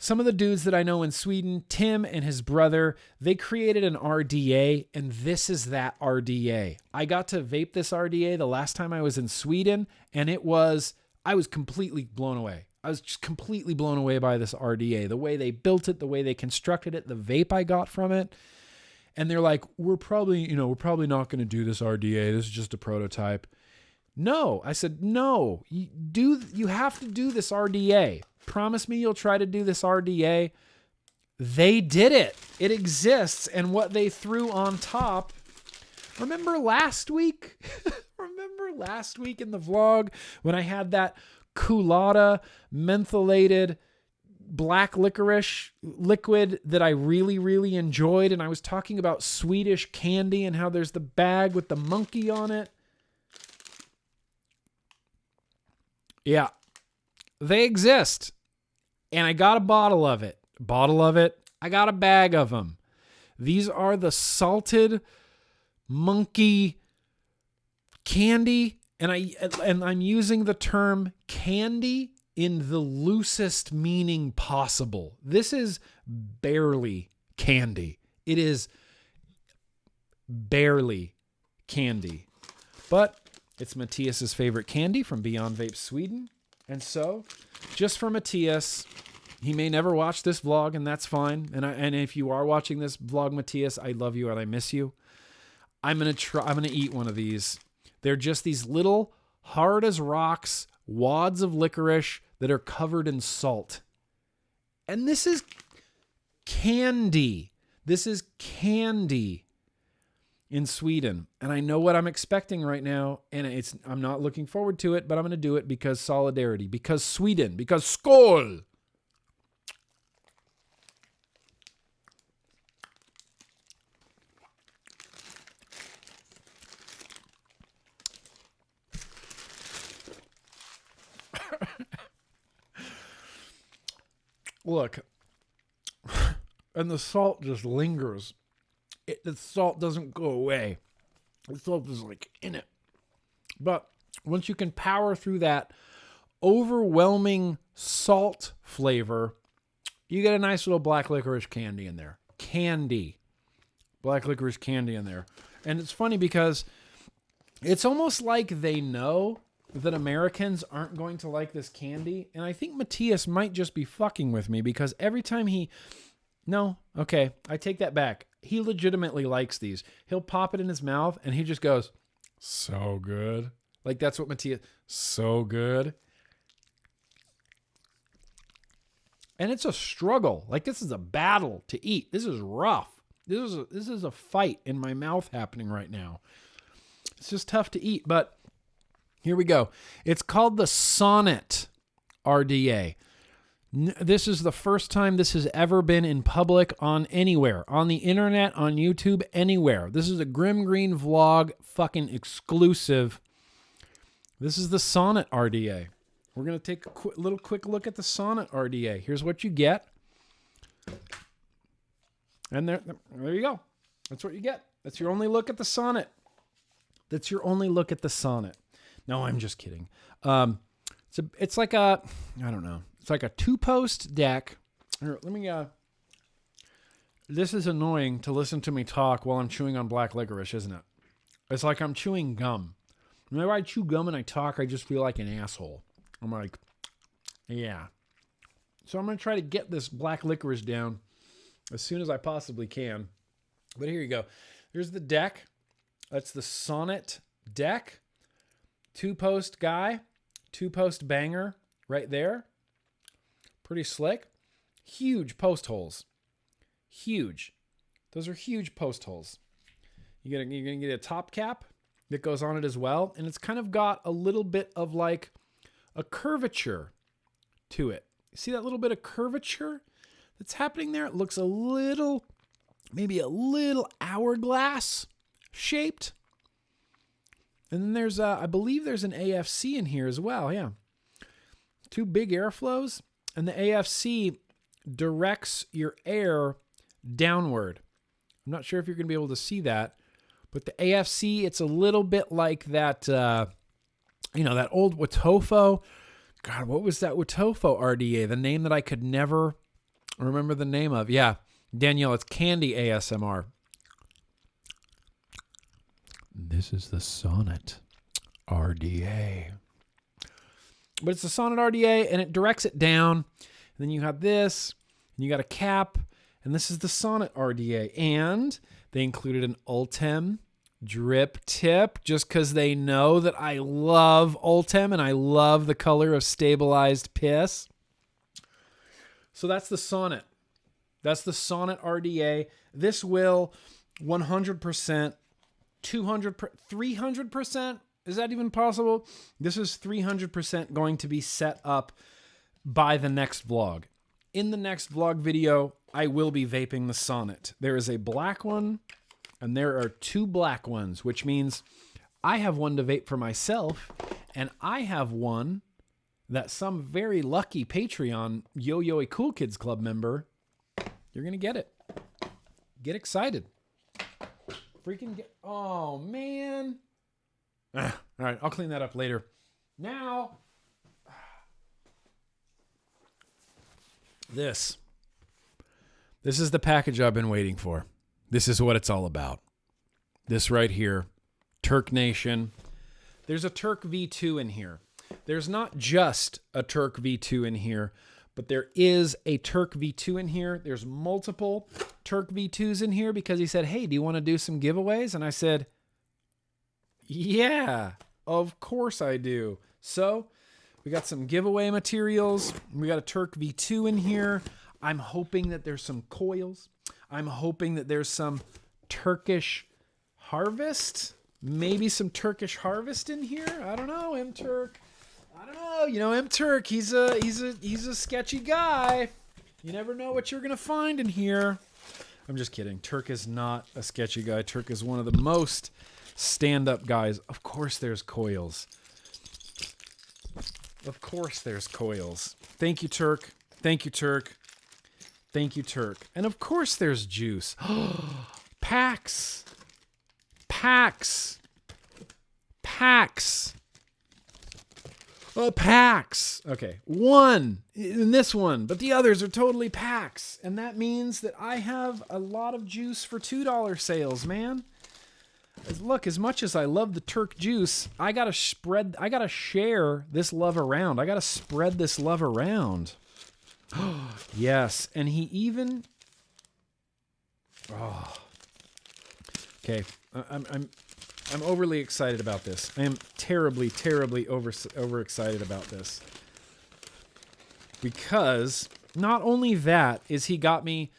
some of the dudes that I know in Sweden, Tim and his brother, they created an RDA, and this is that RDA. I got to vape this RDA the last time I was in Sweden, and I was completely blown away. I was just completely blown away by this RDA, the way they built it, the way they constructed it, the vape I got from it. And they're like, we're probably not going to do this RDA. This is just a prototype. No, I said, no, you have to do this RDA. Promise me you'll try to do this RDA. They did it. It exists. And what they threw on top, remember last week? Remember last week in the vlog when I had that Culotta mentholated black licorice liquid that I really, really enjoyed. And I was talking about Swedish candy and how there's the bag with the monkey on it. Yeah, they exist. And I got a bottle of it. I got a bag of them. These are the salted monkey candy, and I'm using the term candy in the loosest meaning possible. This is barely candy. It is barely candy. But it's Matthias's favorite candy from Beyond Vape Sweden. And so, just for Matthias, he may never watch this vlog, and that's fine. And if you are watching this vlog, Matthias, I love you and I miss you. I'm gonna eat one of these. They're just these little hard as rocks wads of licorice that are covered in salt. And this is candy. This is candy in Sweden. And I know what I'm expecting right now, and I'm not looking forward to it, but I'm going to do it because solidarity, because Sweden, because skål! Look, and the salt just lingers. The salt doesn't go away. The salt is like in it. But once you can power through that overwhelming salt flavor, you get a nice little black licorice candy in there. Candy. Black licorice candy in there. And it's funny because it's almost like they know that Americans aren't going to like this candy. And I think Matthias might just be fucking with me because every time no, okay, I take that back. He legitimately likes these. He'll pop it in his mouth and he just goes, so good. Like that's what Matthias, so good. And it's a struggle. Like this is a battle to eat. This is rough. This is a fight in my mouth happening right now. It's just tough to eat, but here we go. It's called the Sonnet RDA. This is the first time this has ever been in public on anywhere, on the internet, on YouTube, anywhere. This is a Grimm Green vlog, fucking exclusive. This is the Sonnet RDA. We're going to take a little quick look at the Sonnet RDA. Here's what you get. And there you go. That's what you get. That's your only look at the Sonnet. That's your only look at the Sonnet. No, I'm just kidding. It's like a, I don't know. It's like a 2-post deck. Here, let me, this is annoying to listen to me talk while I'm chewing on black licorice, isn't it? It's like I'm chewing gum. Whenever I chew gum and I talk, I just feel like an asshole. I'm like, yeah. So I'm going to try to get this black licorice down as soon as I possibly can. But here you go. Here's the deck. That's the Sonnet deck. 2-post guy. 2-post banger right there. Pretty slick. Huge post holes. Huge. Those are huge post holes. You're gonna get a top cap that goes on it as well. And it's kind of got a little bit of like a curvature to it. See that little bit of curvature that's happening there? It looks a little, maybe a little hourglass shaped. And then there's, I believe there's an AFC in here as well. Yeah. 2 big airflows. And the AFC directs your air downward. I'm not sure if you're going to be able to see that. But the AFC, it's a little bit like that, that old Watofo. God, what was that Watofo RDA? The name that I could never remember the name of. Yeah, Danielle, it's Candy ASMR. This is the Sonnet RDA. But it's the Sonnet RDA, and it directs it down. And then you have this, and you got a cap, and this is the Sonnet RDA. And they included an Ultem drip tip, just because they know that I love Ultem, and I love the color of stabilized piss. So that's the Sonnet. That's the Sonnet RDA. This will 100%, 200%, 300%. Is that even possible? This is 300% going to be set up by the next vlog. In the next vlog video, I will be vaping the Sonnet. There is a black one, and there are 2 black ones, which means I have one to vape for myself, and I have one that some very lucky Patreon Yo-Yo Cool Kids Club member, you're going to get it. Get excited. Freaking get, oh man. All right, I'll clean that up later. Now, this is the package I've been waiting for. This is what it's all about. This right here, Terk Nation. There's a Terk V2 in here. There's not just a Terk V2 in here, but there is a Terk V2 in here. There's multiple Terk V2s in here because he said, hey, do you want to do some giveaways? And I said, yeah, of course I do. So we got some giveaway materials. We got a Terk V2 in here. I'm hoping that there's some coils. I'm hoping that there's some Turkish harvest. Maybe some Turkish harvest in here. I don't know, M-Turk. I don't know. You know, M-Turk, he's a sketchy guy. You never know what you're going to find in here. I'm just kidding. Terk is not a sketchy guy. Terk is one of the most stand-up guys. Of course there's coils. Of course there's coils. Thank you, Terk. Thank you, Terk. Thank you, Terk. And of course there's juice. Packs. Packs. Packs. Oh, packs. Okay. One in this one, but the others are totally packs. And that means that I have a lot of juice for $2 sales, man. Look, as much as I love the Terk juice, I gotta share this love around. I gotta spread this love around. Yes, and he even. Oh. Okay, I'm overly excited about this. I am terribly overexcited about this. Because not only that is he got me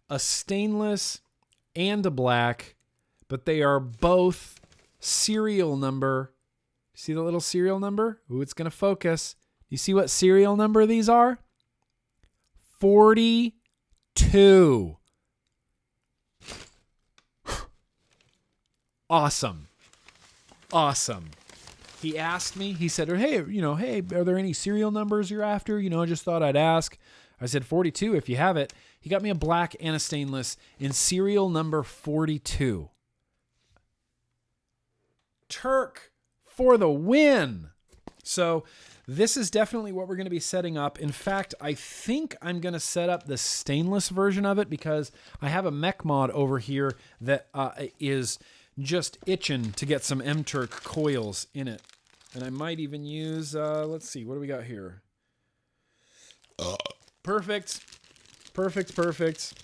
a stainless and a black, but they are both serial number. See the little serial number? Ooh, it's going to focus. You see what serial number these are? 42. Awesome. Awesome. He asked me, he said, hey, are there any serial numbers you're after? I just thought I'd ask. I said 42 if you have it. He got me a black and a stainless in serial number 42. Terk for the win. So this is definitely what we're going to be setting up. In fact, I think I'm going to set up the stainless version of it because I have a mech mod over here that is just itching to get some M-Terk coils in it. And I might even use, let's see, what do we got here? Perfect. Perfect, perfect.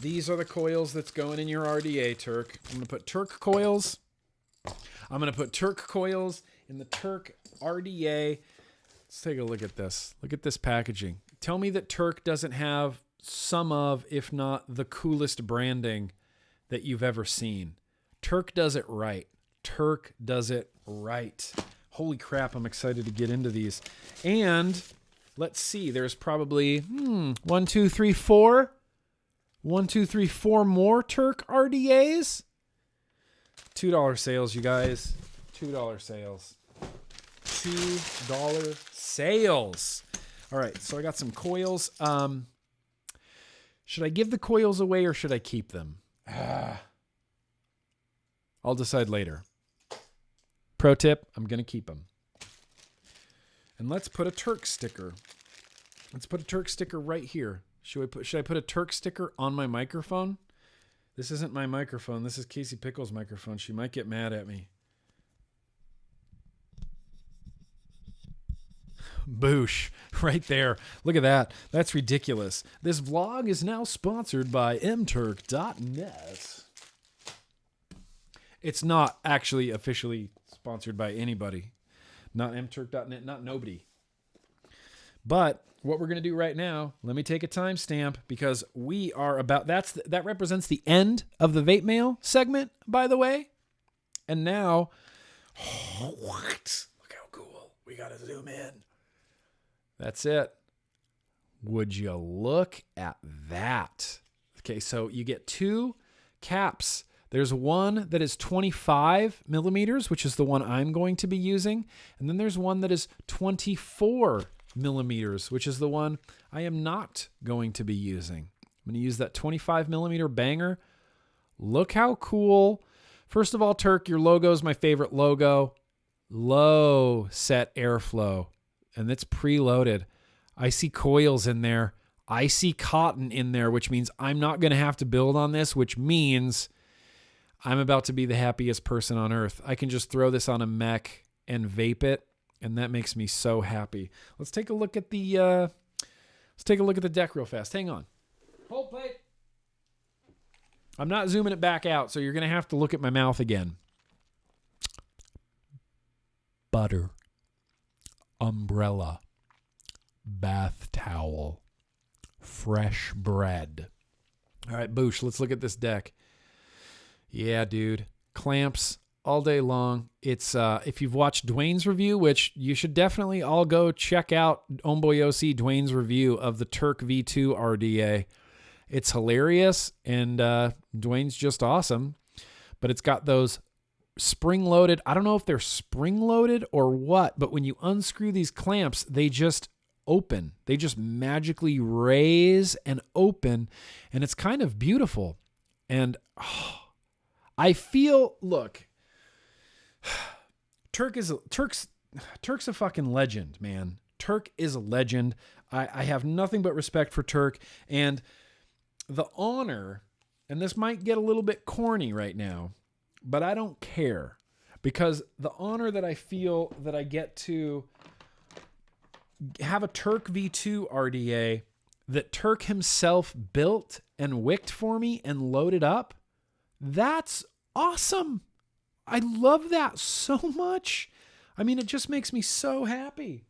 These are the coils that's going in your RDA, Terk. I'm going to put Terk coils. I'm going to put Terk coils in the Terk RDA. Let's take a look at this. Look at this packaging. Tell me that Terk doesn't have some of, if not the coolest branding that you've ever seen. Terk does it right. Terk does it right. Holy crap, I'm excited to get into these. And let's see, there's probably 1, 2, 3, 4. 1, 2, 3, 4 more Terk RDAs. $2 sales, you guys. $2 sales. $2 sales. All right, so I got some coils. Should I give the coils away or should I keep them? I'll decide later. Pro tip, I'm going to keep them. And let's put a Terk sticker. Let's put a Terk sticker right here. Should I put a Terk sticker on my microphone? This isn't my microphone. This is Casey Pickle's microphone. She might get mad at me. Boosh. Right there. Look at that. That's ridiculous. This vlog is now sponsored by mturk.net. It's not actually officially sponsored by anybody. Not mturk.net, not nobody. But what we're going to do right now, let me take a timestamp because we are about, that represents the end of the Vape Mail segment, by the way. And now, what? Look how cool. We got to zoom in. That's it. Would you look at that? Okay, so you get 2 caps. There's one that is 25 millimeters, which is the one I'm going to be using. And then there's one that is 24 millimeters, which is the one I am not going to be using. I'm going to use that 25 millimeter banger. Look how cool. First of all, Terk, your logo is my favorite logo. low set airflow, and it's preloaded. I see coils in there. I see cotton in there, which means I'm not going to have to build on this, which means I'm about to be the happiest person on earth. I can just throw this on a mech and vape it, and that makes me so happy. Let's take a look at the deck real fast. Hang on. Hold plate. I'm not zooming it back out, so you're going to have to look at my mouth again. Butter, umbrella, bath towel, fresh bread. All right, Boosh, let's look at this deck. Yeah, dude. Clamps all day long. It's if you've watched Dwayne's review, which you should definitely all go check out Homeboy OC Dwayne's review of the Terk V2 RDA. It's hilarious, and Dwayne's just awesome. But it's got those spring-loaded, I don't know if they're spring-loaded or what, but when you unscrew these clamps, they just open. They just magically raise and open, and it's kind of beautiful. And I feel, look, Terk's a fucking legend, man. Terk is a legend. I have nothing but respect for Terk, and the honor, and this might get a little bit corny right now, but I don't care, because the honor that I feel that I get to have a Terk V2 RDA that Terk himself built and wicked for me and loaded up, that's awesome. I love that so much. I mean, it just makes me so happy.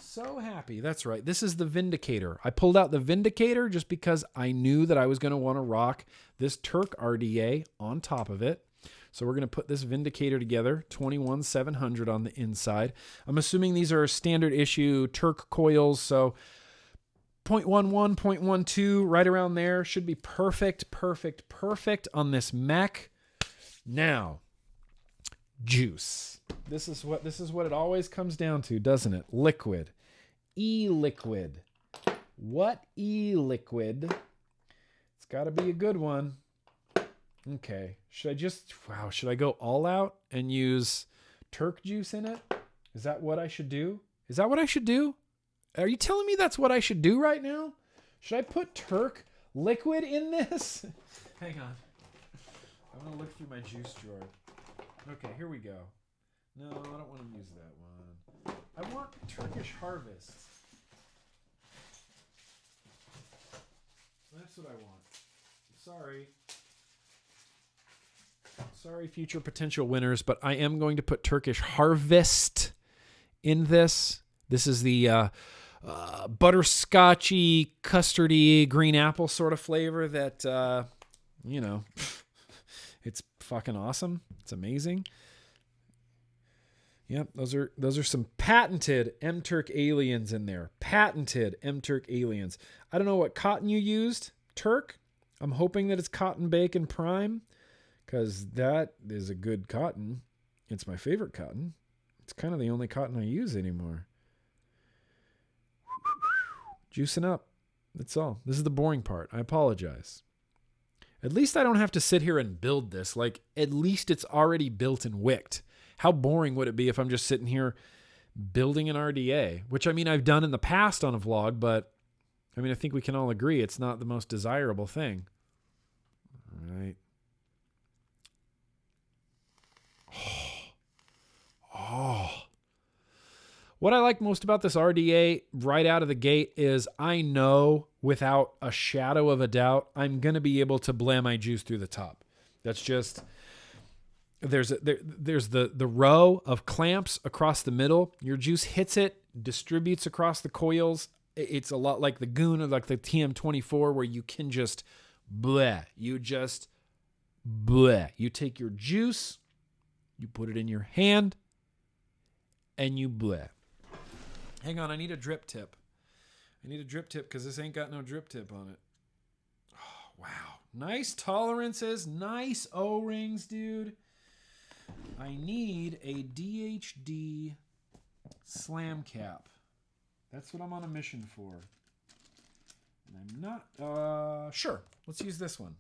So happy. That's right. This is the Vindicator. I pulled out the Vindicator just because I knew that I was going to want to rock this Terk RDA on top of it. So we're going to put this Vindicator together, 21700 on the inside. I'm assuming these are standard issue Terk coils, so 0.11, 0.12, right around there. Should be perfect, perfect, perfect on this mech. Now, juice. This is what it always comes down to, doesn't it? Liquid. E-liquid. What e-liquid? It's got to be a good one. Okay. Should I go all out and use Terk juice in it? Is that what I should do? Is that what I should do? Are you telling me that's what I should do right now? Should I put Terk liquid in this? Hang on. I'm going to look through my juice drawer. Okay, here we go. No, I don't want to use that one. I want Turkish Harvest. That's what I want. Sorry, future potential winners, but I am going to put Turkish Harvest in this. This is the butterscotchy, custardy, green apple sort of flavor that, it's fucking awesome. It's amazing. Yep, those are some patented M-Terk aliens in there. Patented M-Terk aliens. I don't know what cotton you used, Terk. I'm hoping that it's cotton bacon prime, because that is a good cotton. It's my favorite cotton. It's kind of the only cotton I use anymore. Juicing up. That's all. This is the boring part. I apologize. At least I don't have to sit here and build this. Like, at least it's already built and wicked. How boring would it be if I'm just sitting here building an RDA? Which, I mean, I've done in the past on a vlog, but, I mean, I think we can all agree it's not the most desirable thing. All right. Oh. What I like most about this RDA right out of the gate is I know without a shadow of a doubt I'm going to be able to blend my juice through the top. That's just, there's the row of clamps across the middle. Your juice hits it, distributes across the coils. It's a lot like the Goon or like the TM24 where you can just bleh. You just bleh. You take your juice, you put it in your hand, and you bleh. Hang on, I need a drip tip. I need a drip tip because this ain't got no drip tip on it. Oh, wow. Nice tolerances. Nice O-rings, dude. I need a DHD slam cap. That's what I'm on a mission for. And I'm not... Sure. Let's use this one.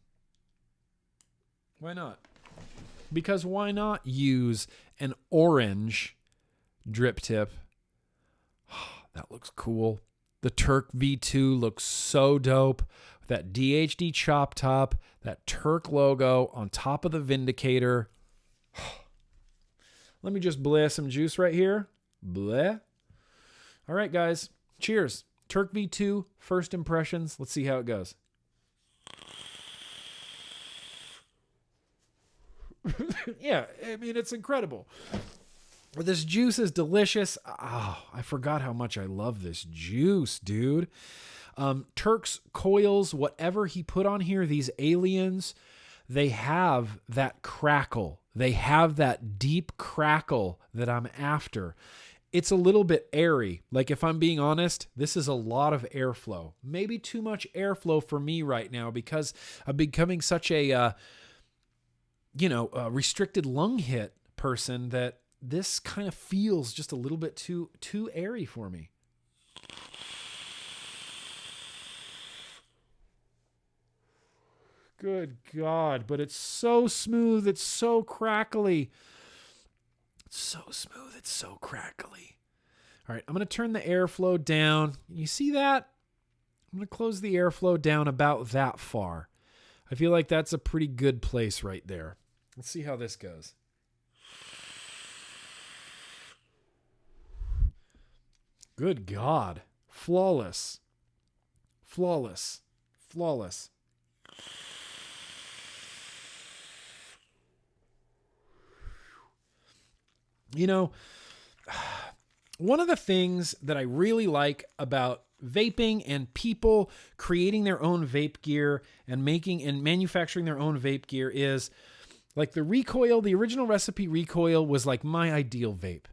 Why not? Because why not use an orange drip tip. That looks cool. The Terk V2 looks so dope. That DHD chop top, that Terk logo on top of the Vindicator. Let me just bleh some juice right here. Bleh. All right, guys. Cheers. Terk V2, first impressions. Let's see how it goes. Yeah, I mean, it's incredible. This juice is delicious. Oh, I forgot how much I love this juice, dude. Terk's coils, whatever he put on here, these aliens, they have that crackle. They have that deep crackle that I'm after. It's a little bit airy. Like, if I'm being honest, this is a lot of airflow. Maybe too much airflow for me right now because I'm becoming such a, restricted lung hit person that this kind of feels just a little bit too airy for me. Good God, but it's so smooth. It's so crackly. It's so smooth. It's so crackly. All right, I'm going to turn the airflow down. You see that? I'm going to close the airflow down about that far. I feel like that's a pretty good place right there. Let's see how this goes. Good God. Flawless. Flawless. Flawless. You know, one of the things that I really like about vaping and people creating their own vape gear and making and manufacturing their own vape gear is like the recoil. The original recipe recoil was like my ideal vape.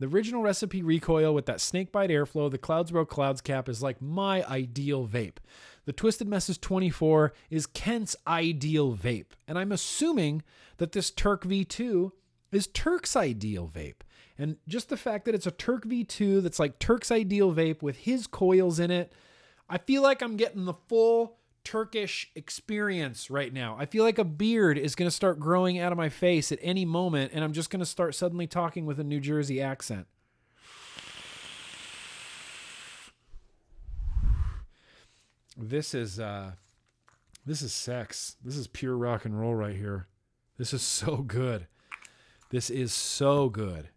The original recipe recoil with that snakebite airflow, the Cloudsbro Clouds cap is like my ideal vape. The Twisted Messes 24 is Kent's ideal vape. And I'm assuming that this Terk V2 is Terk's ideal vape. And just the fact that it's a Terk V2 that's like Terk's ideal vape with his coils in it, I feel like I'm getting the full Turkish experience right now. I feel like a beard is going to start growing out of my face at any moment, and I'm just going to start suddenly talking with a New Jersey accent. This is sex. This is pure rock and roll right here. This is so good. This is so good.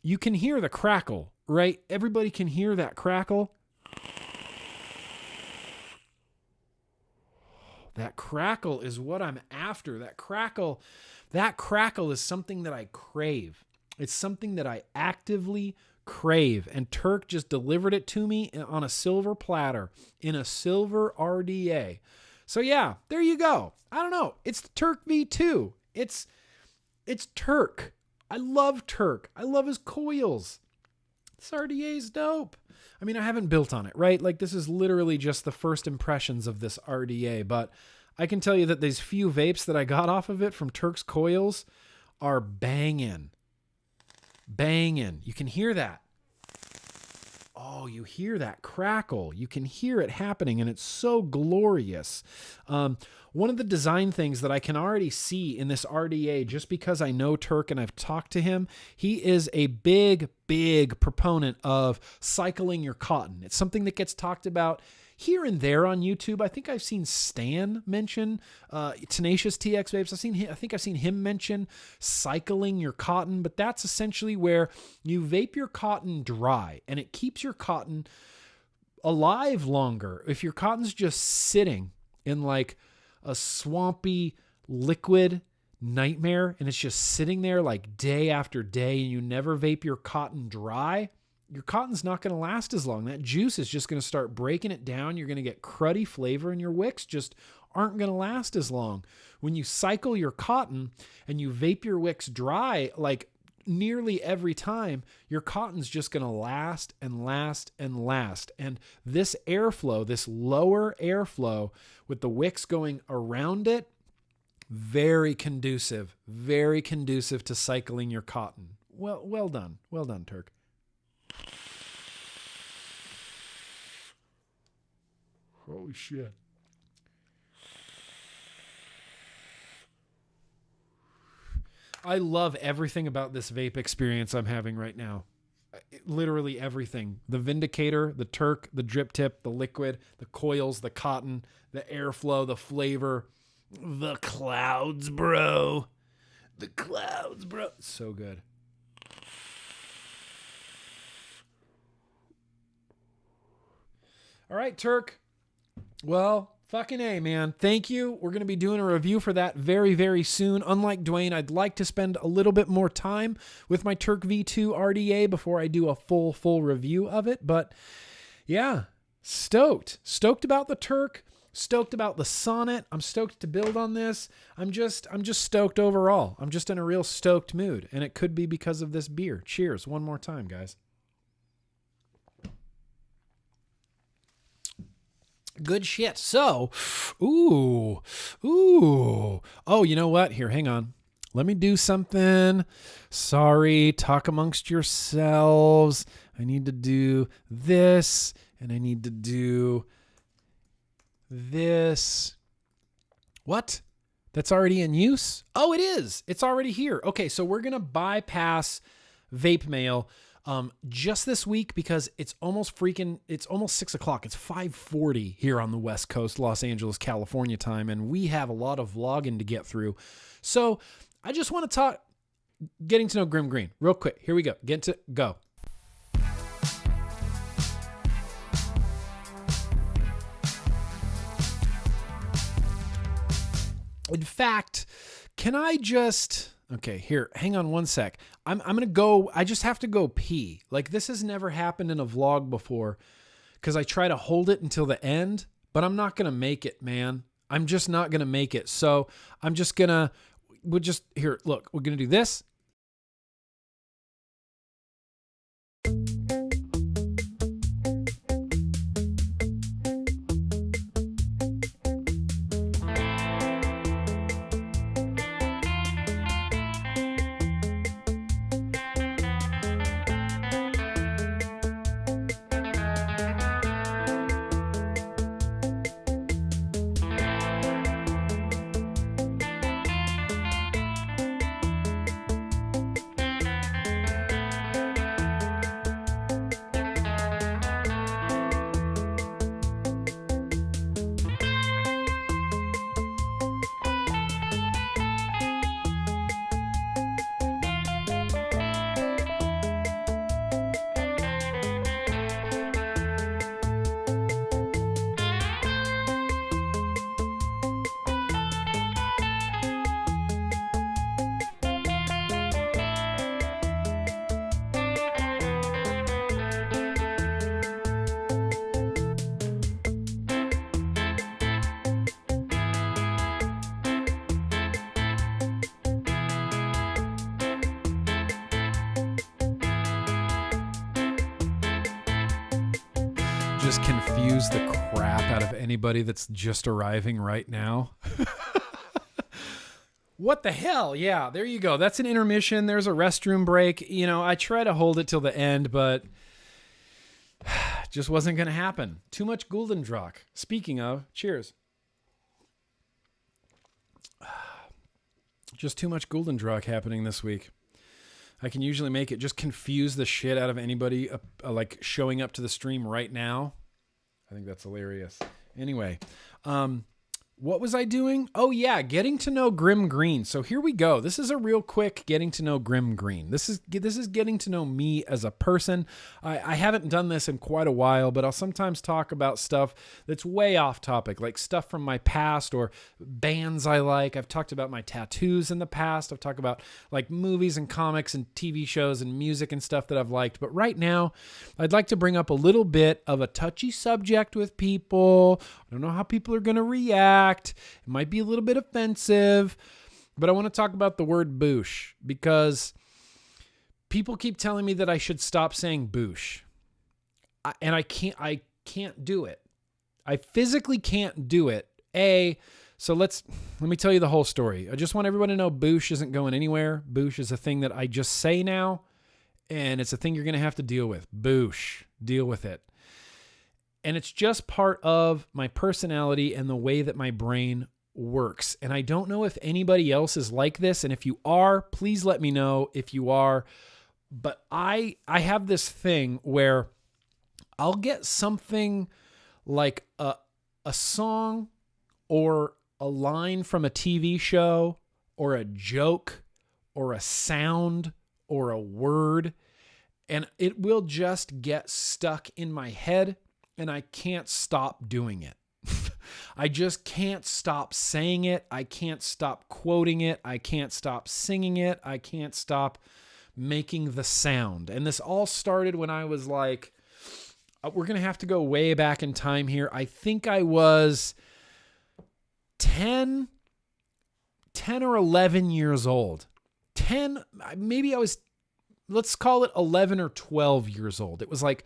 You can hear the crackle, right? Everybody can hear that crackle. That crackle is what I'm after. That crackle is something that I crave. It's something that I actively crave. And Terk just delivered it to me on a silver platter in a silver RDA. So yeah, there you go. I don't know. It's the Terk V2. It's Terk. I love Terk. I love his coils. This RDA is dope. I mean, I haven't built on it, right? Like, this is literally just the first impressions of this RDA, but I can tell you that these few vapes that I got off of it from Terk's coils are banging. Banging. You can hear that. Oh, you hear that crackle. You can hear it happening, and it's so glorious. One of the design things that I can already see in this RDA, just because I know Terk and I've talked to him, he is a big, big proponent of cycling your cotton. It's something that gets talked about here and there on YouTube. I think I've seen Stan mention Tenacious TX Vapes. I think I've seen him mention cycling your cotton, but that's essentially where you vape your cotton dry and it keeps your cotton alive longer. If your cotton's just sitting in like a swampy liquid nightmare and it's just sitting there like day after day and you never vape your cotton dry, your cotton's not going to last as long. That juice is just going to start breaking it down. You're going to get cruddy flavor and your wicks just aren't going to last as long. When you cycle your cotton and you vape your wicks dry, like nearly every time, your cotton's just going to last and last and last. And this airflow, this lower airflow with the wicks going around it, very conducive to cycling your cotton. Well done, Terk. Holy shit. I love everything about this vape experience I'm having right now. Literally everything. The Vindicator, the Terk, the drip tip, the liquid, the coils, the cotton, the airflow, the flavor, the clouds, bro. The clouds, bro. So good. All right, Terk. Well, fucking A, man. Thank you. We're going to be doing a review for that very, very soon. Unlike Dwayne, I'd like to spend a little bit more time with my Terk V2 RDA before I do a full review of it. But yeah, stoked. Stoked about the Terk. Stoked about the Sonnet. I'm stoked to build on this. I'm just stoked overall. I'm just in a real stoked mood. And it could be because of this beer. Cheers. One more time, guys. Good shit. So, ooh. Oh, you know what? Here, hang on. Let me do something. Sorry, talk amongst yourselves. I need to do this, and I need to do this. What? That's already in use? Oh, it is. It's already here. Okay, so we're going to bypass Vape Mail just this week because it's almost 6 o'clock. It's 5:40 here on the West Coast, Los Angeles, California time, and we have a lot of vlogging to get through. So I just want to talk getting to know Grimm Green real quick. Here we go. Go. In fact, can I just... Okay, here, hang on one sec. I'm going to go, I just have to go pee. Like, this has never happened in a vlog before because I try to hold it until the end, but I'm not going to make it, man. I'm just not going to make it. So I'm just going to, here, look, we're going to do this. Just confuse the crap out of anybody that's just arriving right now. What the hell? Yeah, there you go. That's an intermission. There's a restroom break. You know, I try to hold it till the end, but just wasn't going to happen. Too much Guldendrock. Speaking of, cheers. Just too much Guldendrock happening this week. I can usually make it just confuse the shit out of anybody like showing up to the stream right now. I think that's hilarious. Anyway, what was I doing? Oh yeah, getting to know Grimm Green. So here we go. This is a real quick getting to know Grimm Green. This is getting to know me as a person. I haven't done this in quite a while, but I'll sometimes talk about stuff that's way off topic, like stuff from my past or bands I like. I've talked about my tattoos in the past. I've talked about like movies and comics and TV shows and music and stuff that I've liked. But right now, I'd like to bring up a little bit of a touchy subject with people. I don't know how people are going to react. It might be a little bit offensive, but I want to talk about the word BOOSH because people keep telling me that I should stop saying BOOSH. And I can't do it. I physically can't do it. So let me tell you the whole story. I just want everyone to know BOOSH isn't going anywhere. BOOSH is a thing that I just say now, and it's a thing you're going to have to deal with. BOOSH. Deal with it. And it's just part of my personality and the way that my brain works. And I don't know if anybody else is like this. And if you are, please let me know if you are. But I have this thing where I'll get something like a song or a line from a TV show or a joke or a sound or a word, and it will just get stuck in my head and I can't stop doing it. I just can't stop saying it. I can't stop quoting it. I can't stop singing it. I can't stop making the sound. And this all started when I was like, we're going to have to go way back in time here. I think I was 10 or 11 years old. 10, maybe I was, let's call it 11 or 12 years old. It was like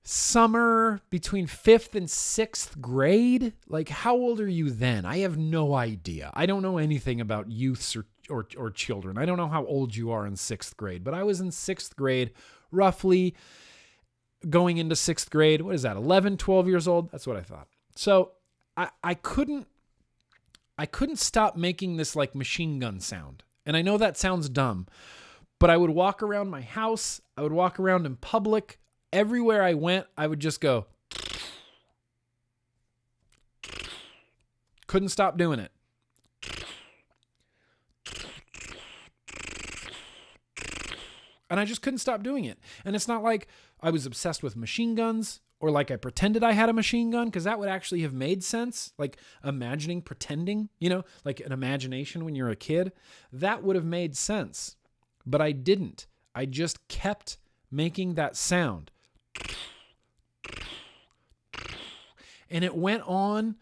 summer between 5th and 6th grade. Like, how old are you then? I have no idea. I don't know anything about youths or children. I don't know how old you are in 6th grade, but I was in 6th grade, roughly going into 6th grade. What is that? 11, 12 years old? That's what I thought. So I couldn't stop making this like machine gun sound. And I know that sounds dumb, but I would walk around my house. I would walk around in public. Everywhere I went, I would just go. Couldn't stop doing it. And I just couldn't stop doing it. And it's not like I was obsessed with machine guns or like I pretended I had a machine gun, because that would actually have made sense. Like imagining, pretending, like an imagination when you're a kid, that would have made sense. But I didn't. I just kept making that sound. And it went on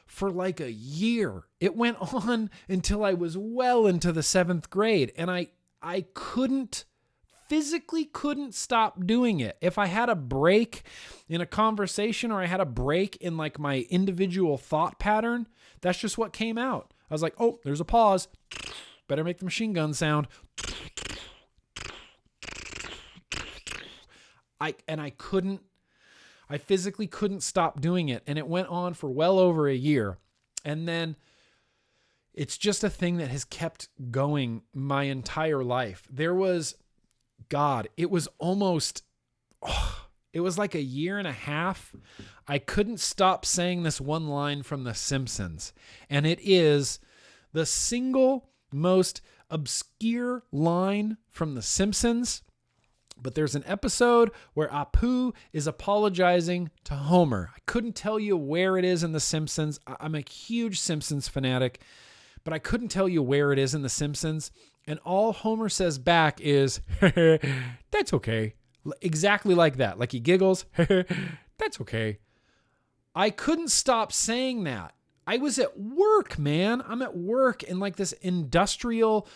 for like a year. It went on until I was well into the 7th grade. And I physically couldn't stop doing it. If I had a break in a conversation or I had a break in like my individual thought pattern, that's just what came out. I was like, oh, there's a pause. Better make the machine gun sound. I physically couldn't stop doing it. And it went on for well over a year. And then it's just a thing that has kept going my entire life. There was, it was like a year and a half. I couldn't stop saying this one line from The Simpsons. And it is the single most obscure line from The Simpsons. But there's an episode where Apu is apologizing to Homer. I couldn't tell you where it is in The Simpsons. I'm a huge Simpsons fanatic, but I couldn't tell you where it is in The Simpsons. And all Homer says back is, that's okay. Exactly like that. Like he giggles, that's okay. I couldn't stop saying that. I was at work, man. I'm at work in like this industrial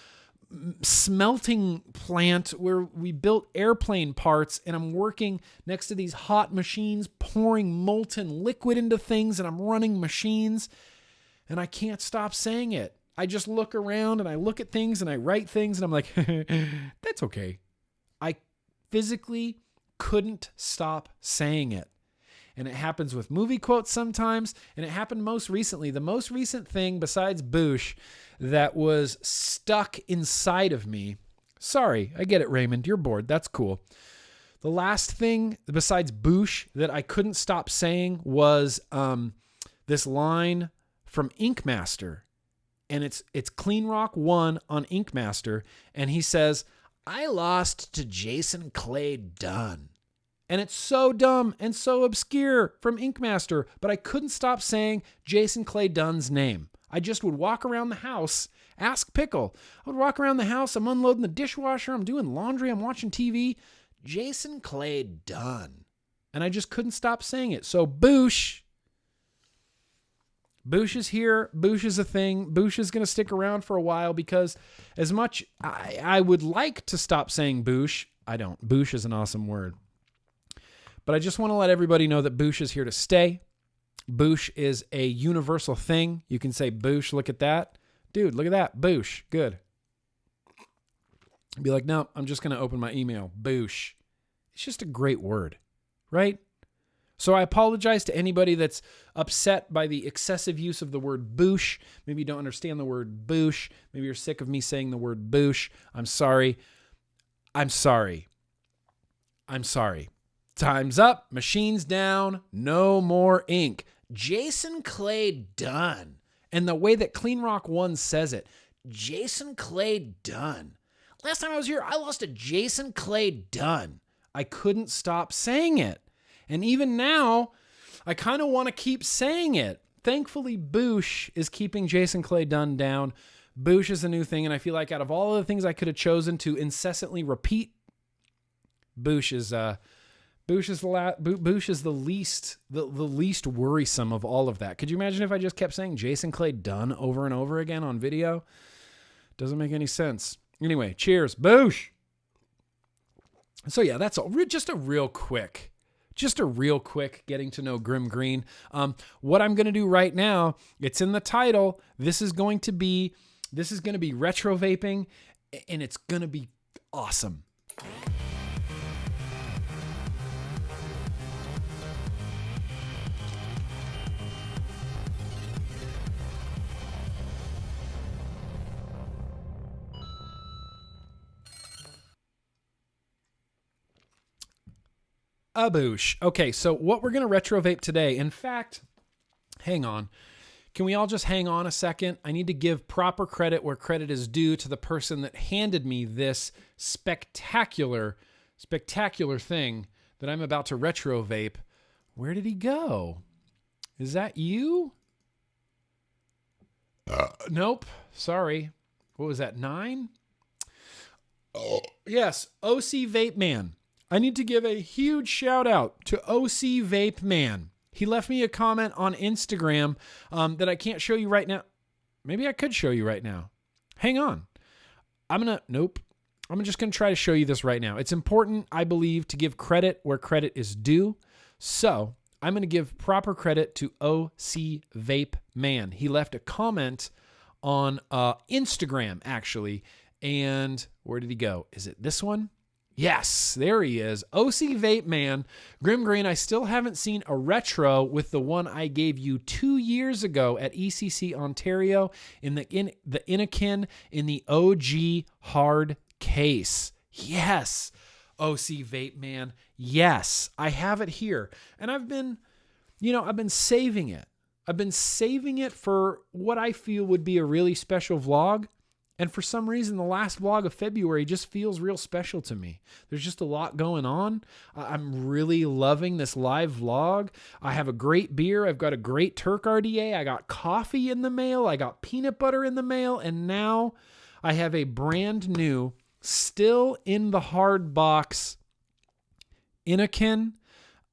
smelting plant where we built airplane parts, and I'm working next to these hot machines, pouring molten liquid into things, and I'm running machines, and I can't stop saying it. I just look around and I look at things and I write things and I'm like, that's okay. I physically couldn't stop saying it. And it happens with movie quotes sometimes. And it happened most recently. The most recent thing besides BOOSH that was stuck inside of me. Sorry, I get it, Raymond. You're bored. That's cool. The last thing besides BOOSH that I couldn't stop saying was this line from Ink Master. And it's Clean Rock 1 on Ink Master. And he says, I lost to Jason Clay Dunn. And it's so dumb and so obscure from Ink Master, but I couldn't stop saying Jason Clay Dunn's name. I just would walk around the house, ask Pickle. I would walk around the house, I'm unloading the dishwasher, I'm doing laundry, I'm watching TV. Jason Clay Dunn. And I just couldn't stop saying it. So BOOSH. BOOSH is here. BOOSH is a thing. BOOSH is going to stick around for a while because as much I would like to stop saying BOOSH, I don't. BOOSH is an awesome word. But I just want to let everybody know that BOOSH is here to stay. BOOSH is a universal thing. You can say BOOSH, look at that. Dude, look at that. BOOSH, good. Be like, no, I'm just going to open my email. BOOSH. It's just a great word, right? So I apologize to anybody that's upset by the excessive use of the word BOOSH. Maybe you don't understand the word BOOSH. Maybe you're sick of me saying the word BOOSH. I'm sorry. I'm sorry. I'm sorry. Time's up. Machine's down. No more ink. Jason Clay done. And the way that Clean Rock 1 says it, Jason Clay done. Last time I was here, I lost to Jason Clay done. I couldn't stop saying it. And even now, I kind of want to keep saying it. Thankfully, BOOSH is keeping Jason Clay Dunn down. BOOSH is a new thing, and I feel like out of all of the things I could have chosen to incessantly repeat, BOOSH is the least worrisome of all of that. Could you imagine if I just kept saying Jason Clay Dunn over and over again on video? Doesn't make any sense. Anyway, cheers, BOOSH. So yeah, that's all. Just a real quick getting to know Grimm Green. What I'm going to do right now, it's in the title. This is going to be retro vaping, and it's going to be awesome. A BOOSH. Okay, so what we're going to retro vape today, in fact, hang on. Can we all just hang on a second? I need to give proper credit where credit is due to the person that handed me this spectacular thing that I'm about to retro vape. Where did he go? Is that you? Nope. Sorry. What was that, 9? Oh, yes, OC Vape Man. I need to give a huge shout out to OC Vape Man. He left me a comment on Instagram that I can't show you right now. Maybe I could show you right now. Hang on. I'm just going to try to show you this right now. It's important, I believe, to give credit where credit is due. So I'm going to give proper credit to OC Vape Man. He left a comment on Instagram, actually. And where did he go? Is it this one? Yes, there he is. OC Vape Man. Grimm Green, I still haven't seen a retro with the one I gave you 2 years ago at ECC Ontario in the Inakin in the OG hard case. Yes, OC Vape Man. Yes, I have it here. And I've been saving it. I've been saving it for what I feel would be a really special vlog. And for some reason, the last vlog of February just feels real special to me. There's just a lot going on. I'm really loving this live vlog. I have a great beer. I've got a great Terk RDA. I got coffee in the mail. I got peanut butter in the mail. And now I have a brand new, still in the hard box, Inakin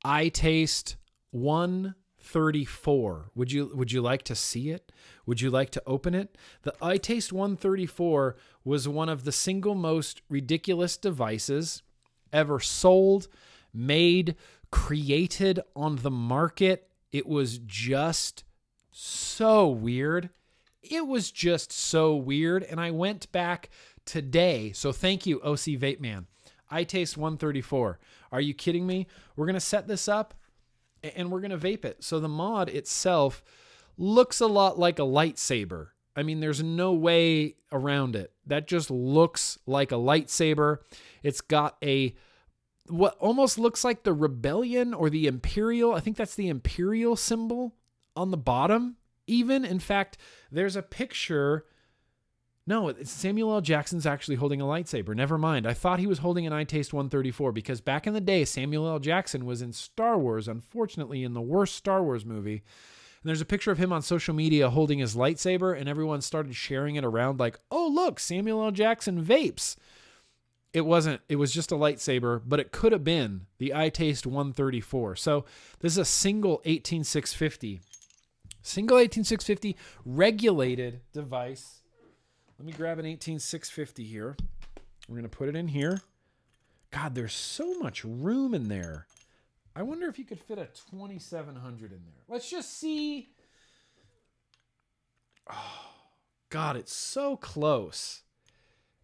iTaste 134. Would you like to see it? Would you like to open it? The iTaste 134 was one of the single most ridiculous devices ever sold, made, created on the market. It was just so weird. It was just so weird. And I went back today. So thank you, OC Vape Man. iTaste 134. Are you kidding me? We're going to set this up and we're going to vape it. So the mod itself looks a lot like a lightsaber. I mean, there's no way around it. That just looks like a lightsaber. It's got what almost looks like the rebellion or the imperial. I think that's the imperial symbol on the bottom. Even, in fact, there's a picture. No, Samuel L. Jackson's actually holding a lightsaber. Never mind. I thought he was holding an iTaste 134 because back in the day, Samuel L. Jackson was in Star Wars, unfortunately, in the worst Star Wars movie. And there's a picture of him on social media holding his lightsaber, and everyone started sharing it around like, oh, look, Samuel L. Jackson vapes. It wasn't. It was just a lightsaber, but it could have been the iTaste 134. So this is a single 18650. Single 18650 regulated device. Let me grab an 18650 here. We're going to put it in here. God, there's so much room in there. I wonder if you could fit a 2700 in there. Let's just see. Oh, God, it's so close.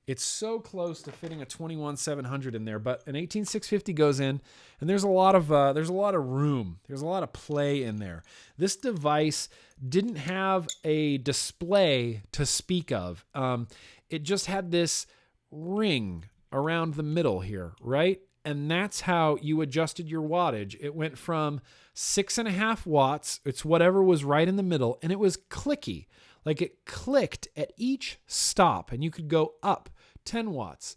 It's so close to fitting a 21700 in there, but an 18650 goes in, and there's a lot of room. There's a lot of play in there. This device didn't have a display to speak of. It just had this ring around the middle here, right? And that's how you adjusted your wattage. It went from 6.5 watts. It's whatever was right in the middle, and it was clicky. Like it clicked at each stop, and you could go up 10 watts,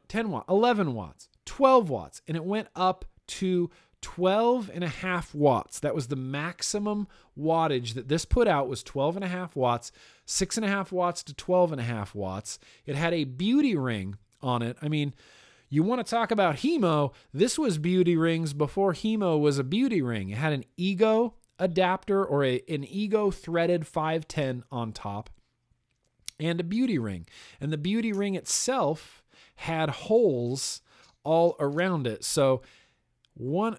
10 watts, 11 watts, 12 watts, and it went up to 12.5 watts. That was the maximum wattage that this put out, was 12.5 watts, 6.5 watts to 12.5 watts. It had a beauty ring on it. I mean, you want to talk about Hemo, this was beauty rings before Hemo was a beauty ring. It had an Ego adapter or an Ego threaded 510 on top and a beauty ring. And the beauty ring itself had holes all around it. So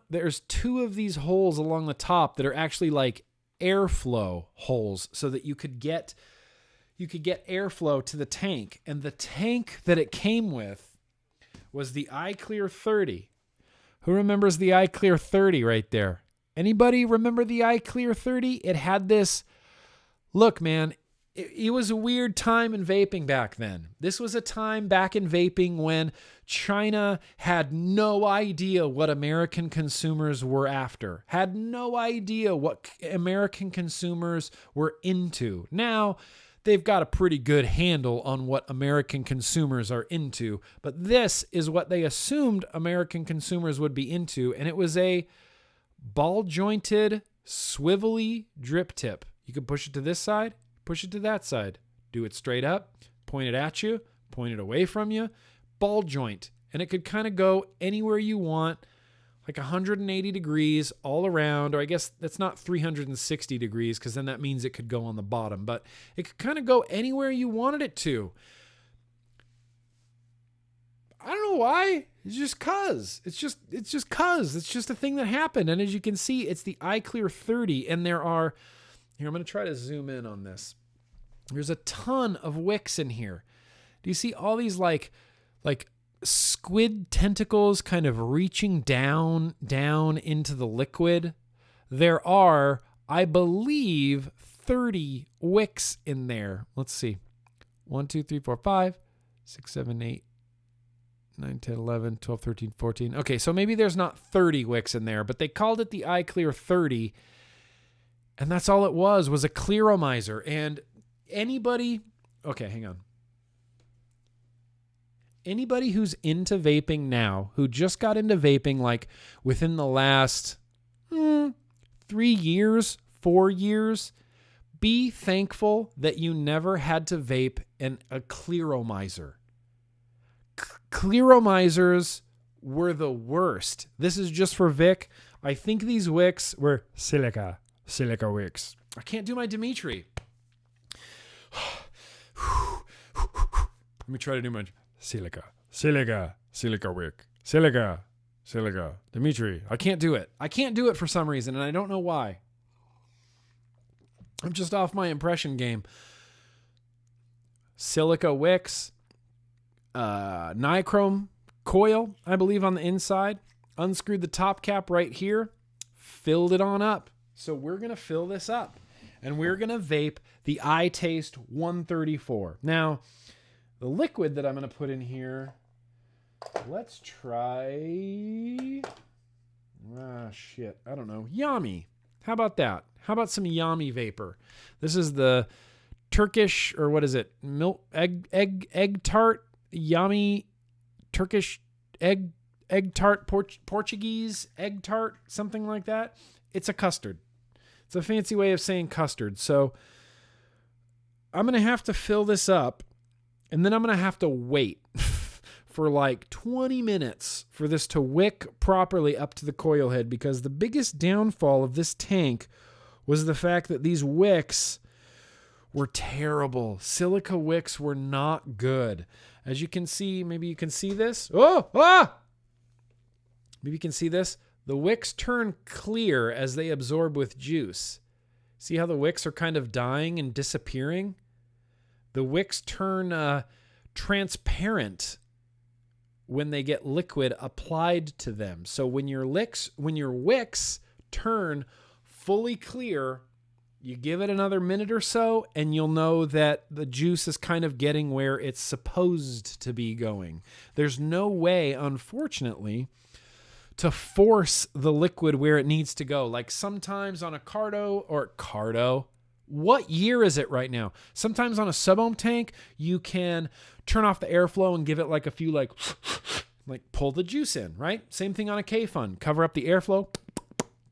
there's 2 of these holes along the top that are actually like airflow holes so that you could get airflow to the tank. And the tank that it came with was the iClear 30. Who remembers the iClear 30 right there? Anybody remember the iClear 30? It had this, look, man, it was a weird time in vaping back then. This was a time back in vaping when China had no idea what American consumers were after, had no idea what American consumers were into. Now, they've got a pretty good handle on what American consumers are into, but this is what they assumed American consumers would be into, and it was a ball-jointed, swivelly drip tip. You can push it to this side, push it to that side. Do it straight up, point it at you, point it away from you, ball joint. And it could kind of go anywhere you want, like 180 degrees all around, or I guess that's not 360 degrees because then that means it could go on the bottom, but it could kind of go anywhere you wanted it to. I don't know why. It's just cuz. It's just cuz. It's just a thing that happened. And as you can see, it's the iClear 30, and there are, here, I'm going to try to zoom in on this. There's a ton of wicks in here. Do you see all these like squid tentacles kind of reaching down into the liquid? There are, I believe, 30 wicks in there. Let's see. 1, 2, 3, 4, 5, 6, 7, 8, 9, 10, 11, 12, 13, 14. Okay, so maybe there's not 30 wicks in there, but they called it the iClear 30. And that's all it was a clearomizer. And anybody, okay, hang on. Anybody who's into vaping now, who just got into vaping like within the last 3 years, 4 years, be thankful that you never had to vape in a clearomizer. Clearomizers were the worst. This is just for Vic. I think these wicks were silica wicks. I can't do my Dimitri. Let me try to do my silica wick. Silica. Dimitri. I can't do it. I can't do it for some reason, and I don't know why. I'm just off my impression game. Silica wicks. Nichrome coil, I believe, on the inside. Unscrewed the top cap right here. Filled it on up. So we're going to fill this up. And we're going to vape the iTaste 134. Now, the liquid that I'm going to put in here, let's try... I don't know. Yummy. How about that? How about some Yummy vapor? This is the Turkish, or what is it? Milk egg tart. Yummy Turkish egg tart, Portuguese egg tart, something like that. It's a custard. It's a fancy way of saying custard. So I'm going to have to fill this up, and then I'm going to have to wait for like 20 minutes for this to wick properly up to the coil head, because the biggest downfall of this tank was the fact that these wicks were terrible. Silica wicks were not good. As you can see, maybe you can see this. Maybe you can see this. The wicks turn clear as they absorb with juice. See how the wicks are kind of dying and disappearing? The wicks turn transparent when they get liquid applied to them. So when your wicks turn fully clear, you give it another minute or so and you'll know that the juice is kind of getting where it's supposed to be going. There's no way, unfortunately, to force the liquid where it needs to go. Like sometimes on a Cardo, what year is it right now? Sometimes on a sub-ohm tank, you can turn off the airflow and give it like a few like pull the juice in, right? Same thing on a K-Fun. Cover up the airflow,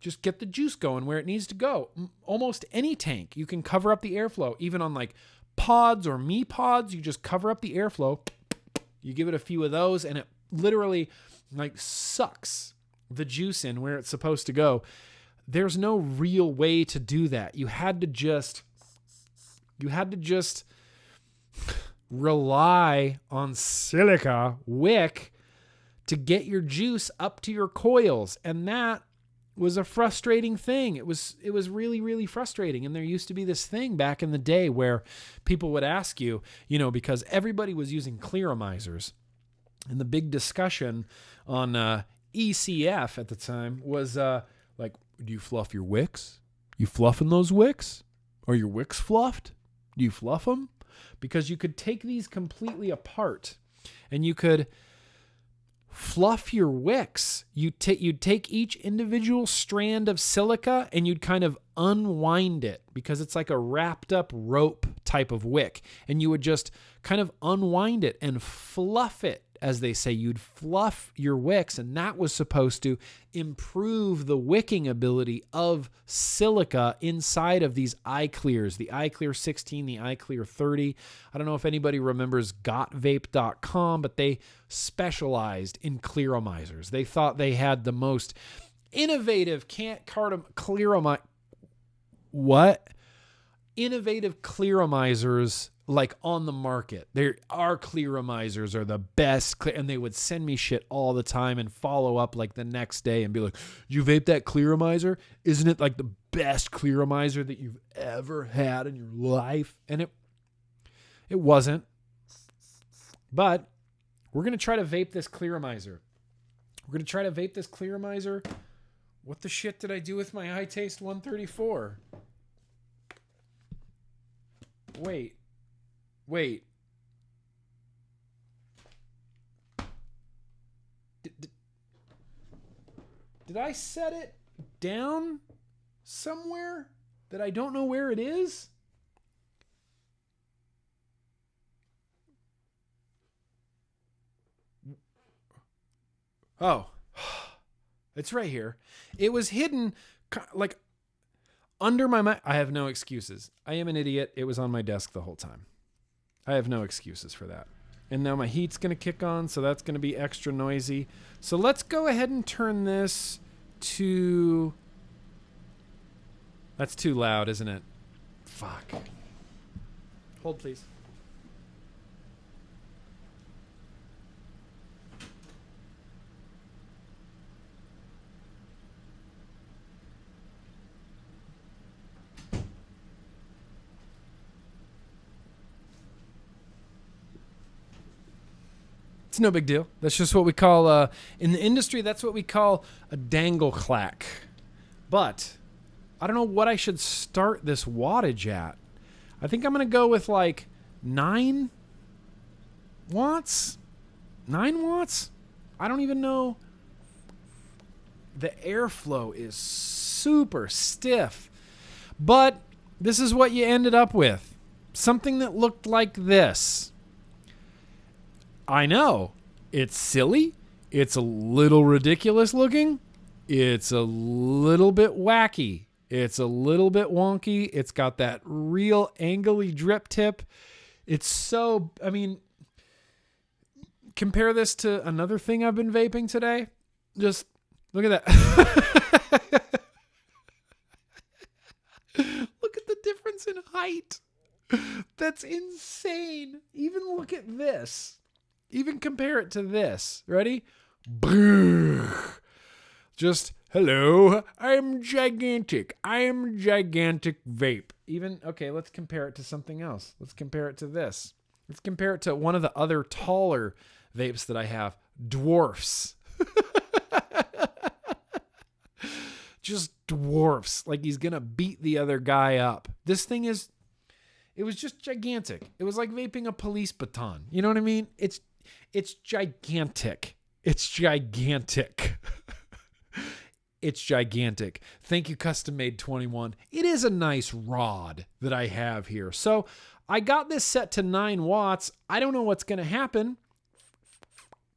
just get the juice going where it needs to go. Almost any tank, you can cover up the airflow. Even on like pods or me pods, you just cover up the airflow. You give it a few of those and it literally like sucks the juice in where it's supposed to go. There's no real way to do that. You had to just rely on silica wick to get your juice up to your coils. And that was a frustrating thing. It was really, really frustrating. And there used to be this thing back in the day where people would ask you, because everybody was using clearomizers. And the big discussion on ECF at the time was like, do you fluff your wicks? You fluffing those wicks? Are your wicks fluffed? Do you fluff them? Because you could take these completely apart and you could fluff your wicks. You'd take each individual strand of silica and you'd kind of unwind it because it's like a wrapped up rope type of wick. And you would just kind of unwind it and fluff it. As they say, you'd fluff your wicks, and that was supposed to improve the wicking ability of silica inside of these iClears, the iClear 16, the iClear 30. I don't know if anybody remembers gotvape.com, but they specialized in clearomizers. They thought they had the most innovative innovative clearomizers like on the market. Our clearomizers are the best, and they would send me shit all the time and follow up like the next day and be like, you vape that clearomizer? Isn't it like the best clearomizer that you've ever had in your life? And it wasn't. But we're going to try to vape this clearomizer. What the shit did I do with my iTaste 134? Wait. Did I set it down somewhere that I don't know where it is? Oh, it's right here. It was hidden like under my mic. I have no excuses. I am an idiot. It was on my desk the whole time. I have no excuses for that. And now my heat's going to kick on, so that's going to be extra noisy. So let's go ahead and turn this to... That's too loud, isn't it? Fuck. Hold, please. It's no big deal. That's just what we call, in the industry, that's what we call a dangle clack. But I don't know what I should start this wattage at. I think I'm going to go with like 9 watts. 9 watts? I don't even know. The airflow is super stiff. But this is what you ended up with. Something that looked like this. I know. It's silly. It's a little ridiculous looking. It's a little bit wacky. It's a little bit wonky. It's got that real angly drip tip. It's so, I mean, compare this to another thing I've been vaping today. Just look at that. Look at the difference in height. That's insane. Even look at this. Even compare it to this. Ready? Just, hello, I'm gigantic. I am gigantic vape. Even, okay, let's compare it to something else. Let's compare it to this. Let's compare it to one of the other taller vapes that I have. Dwarfs. Just dwarfs. Like he's going to beat the other guy up. This thing it was just gigantic. It was like vaping a police baton. You know what I mean? It's gigantic. It's gigantic. It's gigantic. Thank you, Custom Made 21. It is a nice rod that I have here. So I got this set to 9 watts. I don't know what's going to happen.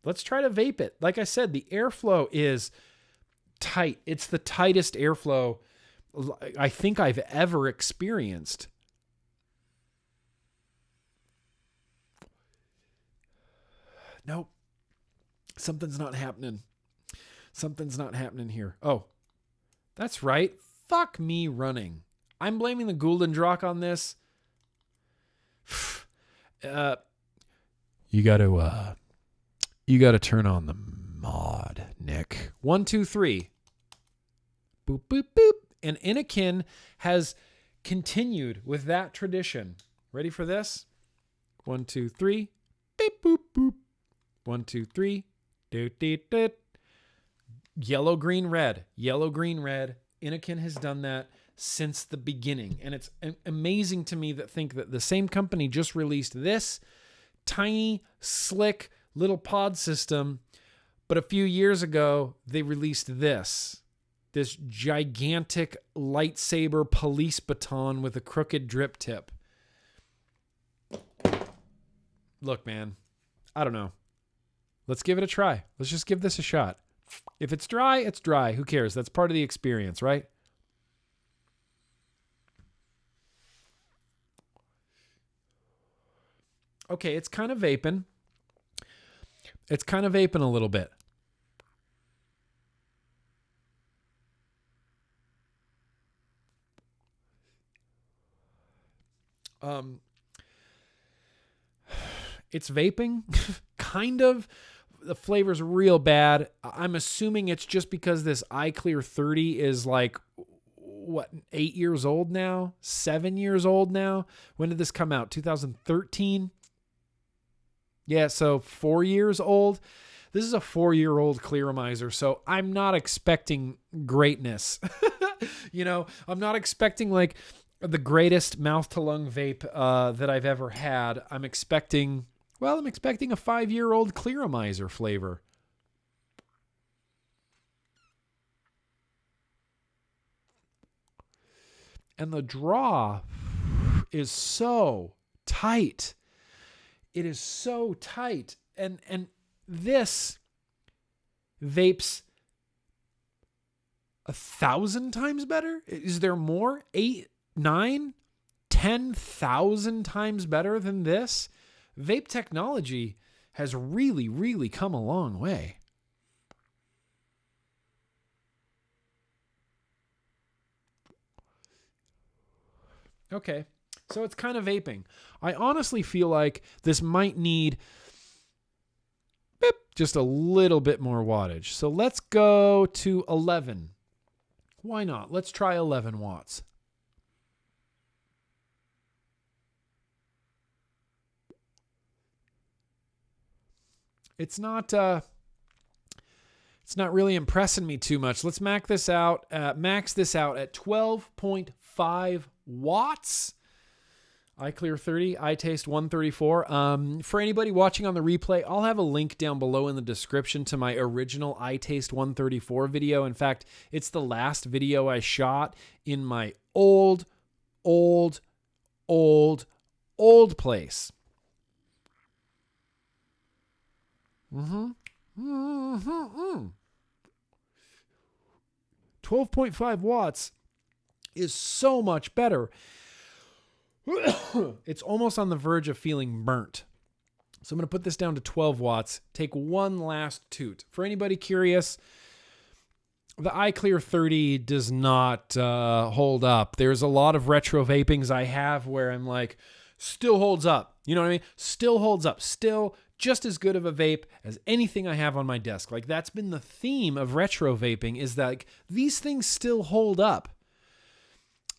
Let's try to vape it. Like I said, the airflow is tight. It's the tightest airflow I think I've ever experienced. Nope. Something's not happening. Something's not happening here. Oh, that's right. Fuck me running. I'm blaming the Gulden on this. You got to turn on the mod, Nick. 1, 2, 3. Boop, boop, boop. And Anakin has continued with that tradition. Ready for this? 1, 2, 3. Beep, boop, boop. 1, 2, 3. Doot, doot, doot. Yellow, green, red. Yellow, green, red. Anakin has done that since the beginning. And it's amazing to me think that the same company just released this tiny, slick little pod system. But a few years ago, they released this gigantic lightsaber police baton with a crooked drip tip. Look, man, I don't know. Let's give it a try. Let's just give this a shot. If it's dry, it's dry. Who cares? That's part of the experience, right? Okay, it's kind of vaping. It's kind of vaping a little bit. It's vaping, kind of. The flavor's real bad. I'm assuming it's just because this iClear 30 is like, 8 years old now? 7 years old now? When did this come out? 2013? Yeah, so 4 years old. This is a 4-year-old Clearomizer, so I'm not expecting greatness. I'm not expecting like the greatest mouth-to-lung vape that I've ever had. I'm expecting a 5-year-old Clearomizer flavor. And the draw is so tight. It is so tight. And this vapes 1,000 times better? Is there more? 8, 9, 10,000 times better than this? Vape technology has really, really come a long way. Okay, so it's kind of vaping. I honestly feel like this might need just a little bit more wattage. So let's go to 11. Why not? Let's try 11 watts. It's not really impressing me too much. Let's max this out at 12.5 watts. iClear 30, iTaste 134. For anybody watching on the replay, I'll have a link down below in the description to my original iTaste 134 video. In fact, it's the last video I shot in my old place. 12.5 watts is so much better. It's almost on the verge of feeling burnt. So I'm going to put this down to 12 watts. Take one last toot. For anybody curious, the iClear 30 does not hold up. There's a lot of retro vapings I have where I'm like, still holds up. You know what I mean? Still holds up. Still just as good of a vape as anything I have on my desk. Like, that's been the theme of retro vaping, is that like, these things still hold up.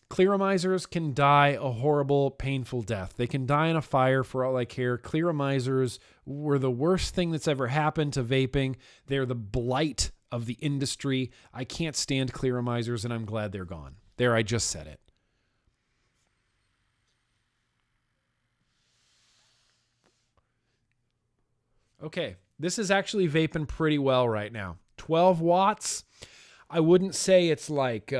Clearomizers can die a horrible, painful death. They can die in a fire for all I care. Clearomizers were the worst thing that's ever happened to vaping. They're the blight of the industry. I can't stand clearomizers, and I'm glad they're gone. There, I just said it. Okay, this is actually vaping pretty well right now. 12 watts. I wouldn't say it's like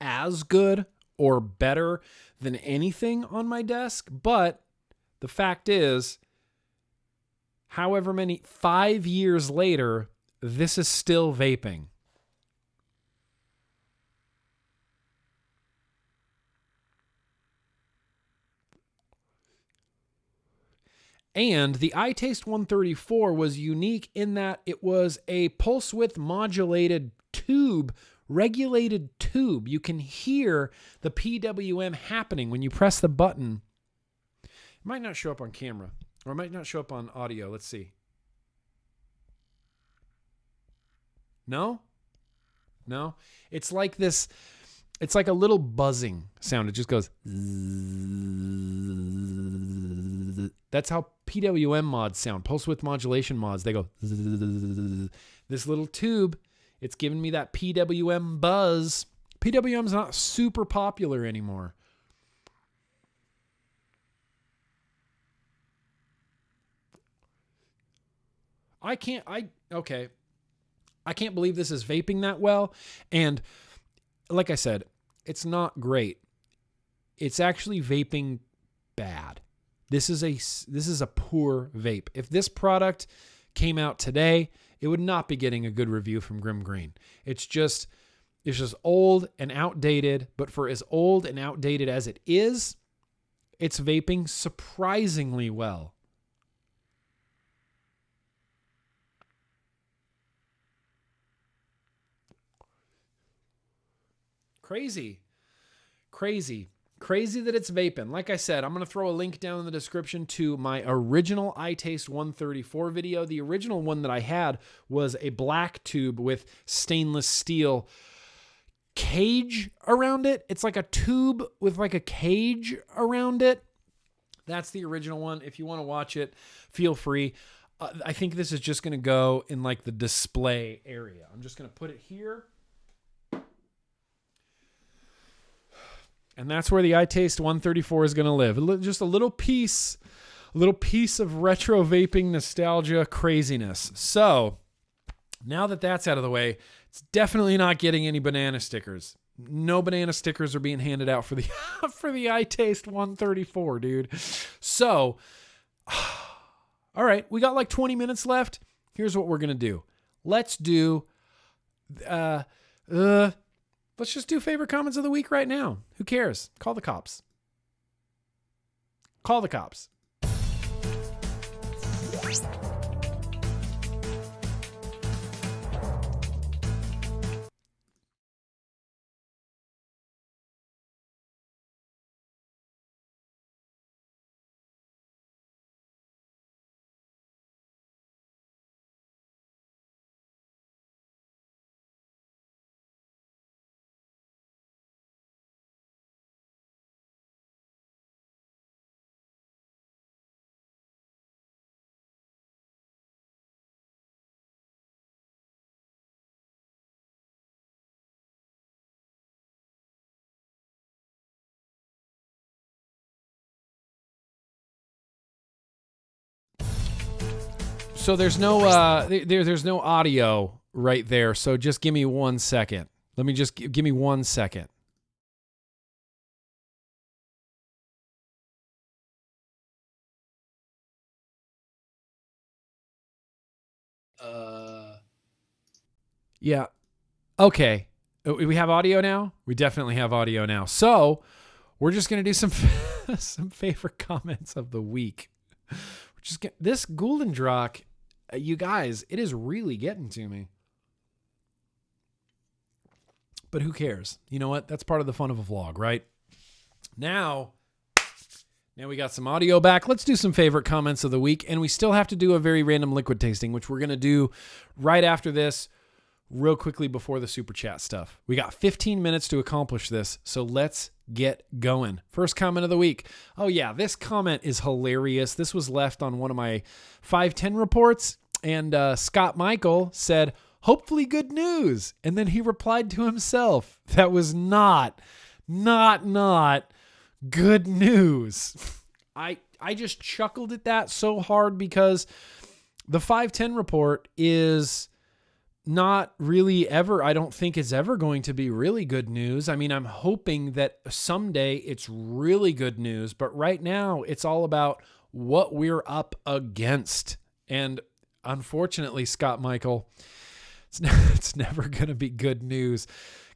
as good or better than anything on my desk, but the fact is, however many, 5 years later, this is still vaping. And the iTaste 134 was unique in that it was a pulse width modulated tube, regulated tube. You can hear the PWM happening when you press the button. It might not show up on camera, or it might not show up on audio. Let's see. No? No? It's like this, it's like a little buzzing sound. It just goes. That's how PWM mods sound. Pulse width modulation mods. They go. This little tube, it's giving me that PWM buzz. PWM's not super popular anymore. I can't believe this is vaping that well. And like I said, it's not great. It's actually vaping bad. This is a poor vape. If this product came out today, it would not be getting a good review from Grimm Green. It's just old and outdated, but for as old and outdated as it is, it's vaping surprisingly well. Crazy that it's vaping. Like I said, I'm going to throw a link down in the description to my original iTaste 134 video. The original one that I had was a black tube with stainless steel cage around it. It's like a tube with like a cage around it. That's the original one. If you want to watch it, feel free. I think this is just going to go in like the display area. I'm just going to put it here. And that's where the iTaste 134 is going to live. Just a little piece of retro vaping nostalgia craziness. So now that that's out of the way, it's definitely not getting any banana stickers. No banana stickers are being handed out for the for the iTaste 134, dude. So, all right, we got like 20 minutes left. Here's what we're going to do. Let's do let's just do favorite comments of the week right now. Who cares? Call the cops. Call the cops. So there's no there's no audio right there. So just give me 1 second. Let me just give me 1 second. Yeah. Okay. We have audio now? We definitely have audio now. So we're just going to do some some favorite comments of the week. We're just this Goulden-Drock, you guys, it is really getting to me. But who cares? You know what? That's part of the fun of a vlog, right? Now we got some audio back. Let's do some favorite comments of the week. And we still have to do a very random liquid tasting, which we're going to do right after this. real quickly before the super chat stuff. We got 15 minutes to accomplish this, so let's get going. First comment of the week. Oh yeah, this comment is hilarious. This was left on one of my 510 reports, and Scott Michael said, hopefully good news. And then he replied to himself, that was not good news. I just chuckled at that so hard because the 510 report is not really ever, I don't think it's ever going to be really good news. I mean, I'm hoping that someday it's really good news, but right now it's all about what we're up against. And unfortunately, Scott Michael, it's never going to be good news.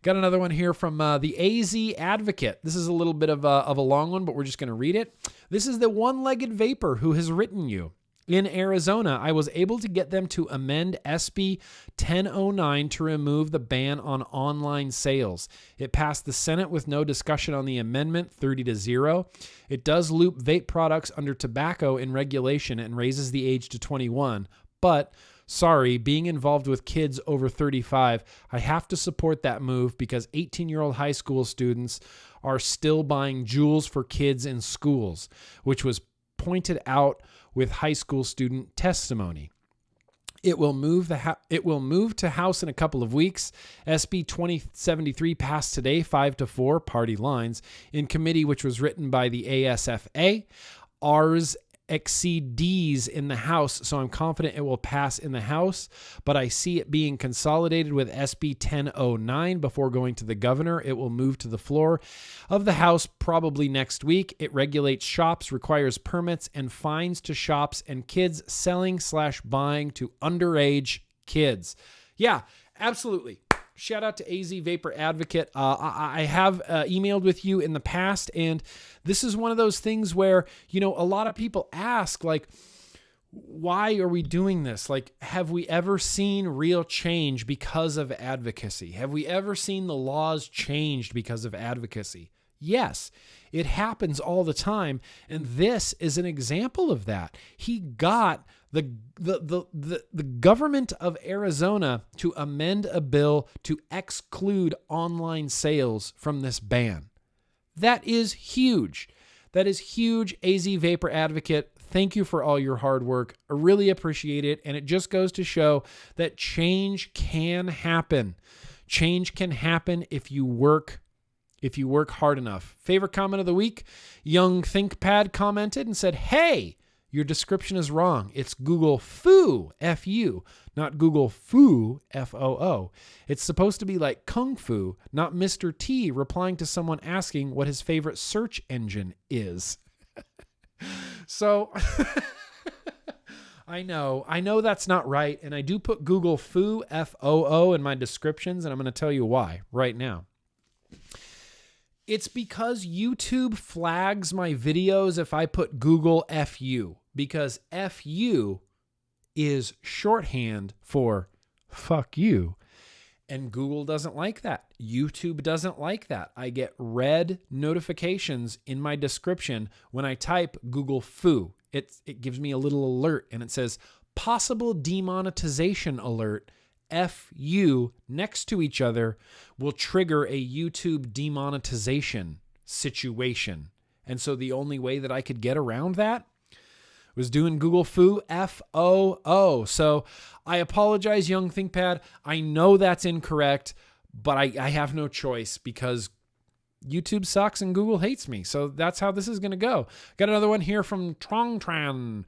Got another one here from the AZ Advocate. This is a little bit of a long one, but we're just going to read it. This is the one-legged vapor who has written you. In Arizona, I was able to get them to amend SB 1009 to remove the ban on online sales. It passed the Senate with no discussion on the amendment, 30-0. It does loop vape products under tobacco in regulation and raises the age to 21. But, sorry, being involved with kids over 35, I have to support that move because 18-year-old high school students are still buying Juuls for kids in schools, which was pointed out with high school student testimony. It will move to House in a couple of weeks. SB 2073 passed today, 5-4, party lines, in committee, which was written by the ASFA. Ours exceed D's in the House, so I'm confident it will pass in the House, but I see it being consolidated with SB 1009 before going to the governor. It will move to the floor of the House probably next week. It regulates shops, requires permits and fines to shops and kids selling/buying to underage kids. Yeah, absolutely. Shout out to AZ Vapor Advocate. I have emailed with you in the past, and this is one of those things where, you know, a lot of people ask, like, why are we doing this? Like, have we ever seen real change because of advocacy? Have we ever seen the laws changed because of advocacy? Yes, it happens all the time, and this is an example of that. He got the government of Arizona to amend a bill to exclude online sales from this ban. That is huge. That is huge. AZ Vapor Advocate, thank you for all your hard work. I really appreciate it, and it just goes to show that change can happen. Change can happen if you work hard enough. Favorite comment of the week, Young ThinkPad commented and said, hey, your description is wrong. It's Google Foo, F-U, not Google Foo, F-O-O. It's supposed to be like Kung Fu, not Mr. T replying to someone asking what his favorite search engine is. So, I know that's not right, and I do put Google Foo, F-O-O, in my descriptions, and I'm going to tell you why right now. It's because YouTube flags my videos if I put Google FU, because FU is shorthand for fuck you. And Google doesn't like that. YouTube doesn't like that. I get red notifications in my description when I type Google Foo. It gives me a little alert and it says possible demonetization alert. FU next to each other will trigger a YouTube demonetization situation. And so the only way that I could get around that was doing Google Foo, F-O-O. So I apologize, Young ThinkPad. I know that's incorrect, but I have no choice because YouTube sucks and Google hates me. So that's how this is going to go. Got another one here from Trongtran.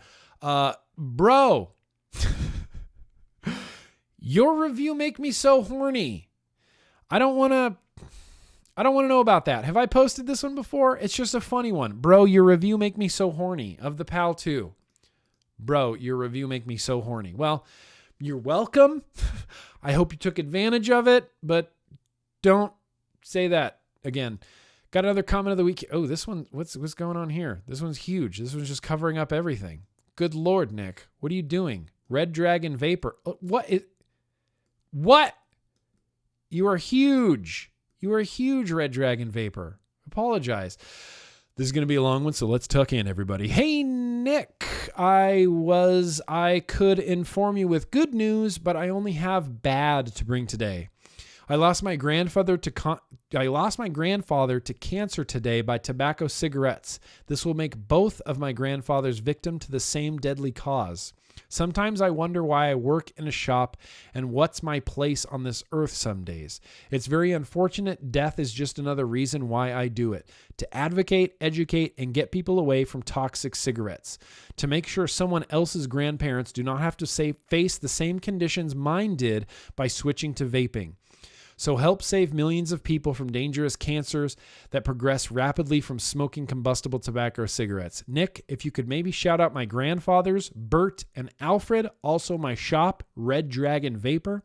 Bro, your review make me so horny. I don't want to know about that. Have I posted this one before? It's just a funny one. Bro, your review make me so horny of the PAL 2. Bro, your review make me so horny. Well, you're welcome. I hope you took advantage of it, but don't say that again. Got another comment of the week. Oh, this one, what's going on here? This one's huge. This one's just covering up everything. Good Lord, Nick. What are you doing? Red Dragon Vapor. What? You are huge. You are huge, Red Dragon Vapor. Apologize. This is going to be a long one, so let's tuck in, everybody. Hey, Nick. I could inform you with good news, but I only have bad to bring today. I lost my grandfather to cancer today by tobacco cigarettes. This will make both of my grandfathers victim to the same deadly cause. Sometimes I wonder why I work in a shop and what's my place on this earth some days. It's very unfortunate. Death is just another reason why I do it. To advocate, educate, and get people away from toxic cigarettes. To make sure someone else's grandparents do not have to face the same conditions mine did by switching to vaping. So help save millions of people from dangerous cancers that progress rapidly from smoking combustible tobacco cigarettes. Nick, if you could maybe shout out my grandfathers, Bert and Alfred, also my shop, Red Dragon Vapor,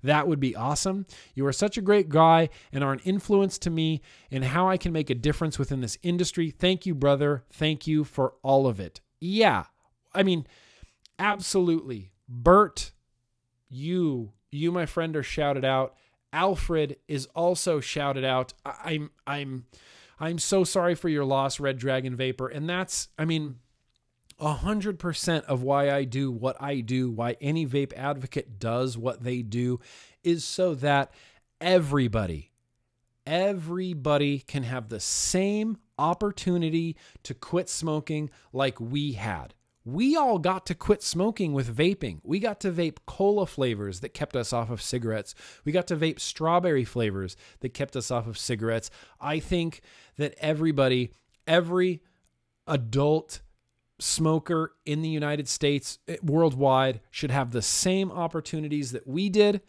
that would be awesome. You are such a great guy and are an influence to me in how I can make a difference within this industry. Thank you, brother. Thank you for all of it. Yeah, I mean, absolutely. Bert, you, my friend, are shouted out. Alfred is also shouted out. I'm so sorry for your loss, Red Dragon Vapor. And that's, 100% of why I do what I do, why any vape advocate does what they do, is so that everybody can have the same opportunity to quit smoking like we had. We all got to quit smoking with vaping. We got to vape cola flavors that kept us off of cigarettes. We got to vape strawberry flavors that kept us off of cigarettes. I think that every adult smoker in the United States, worldwide, should have the same opportunities that we did.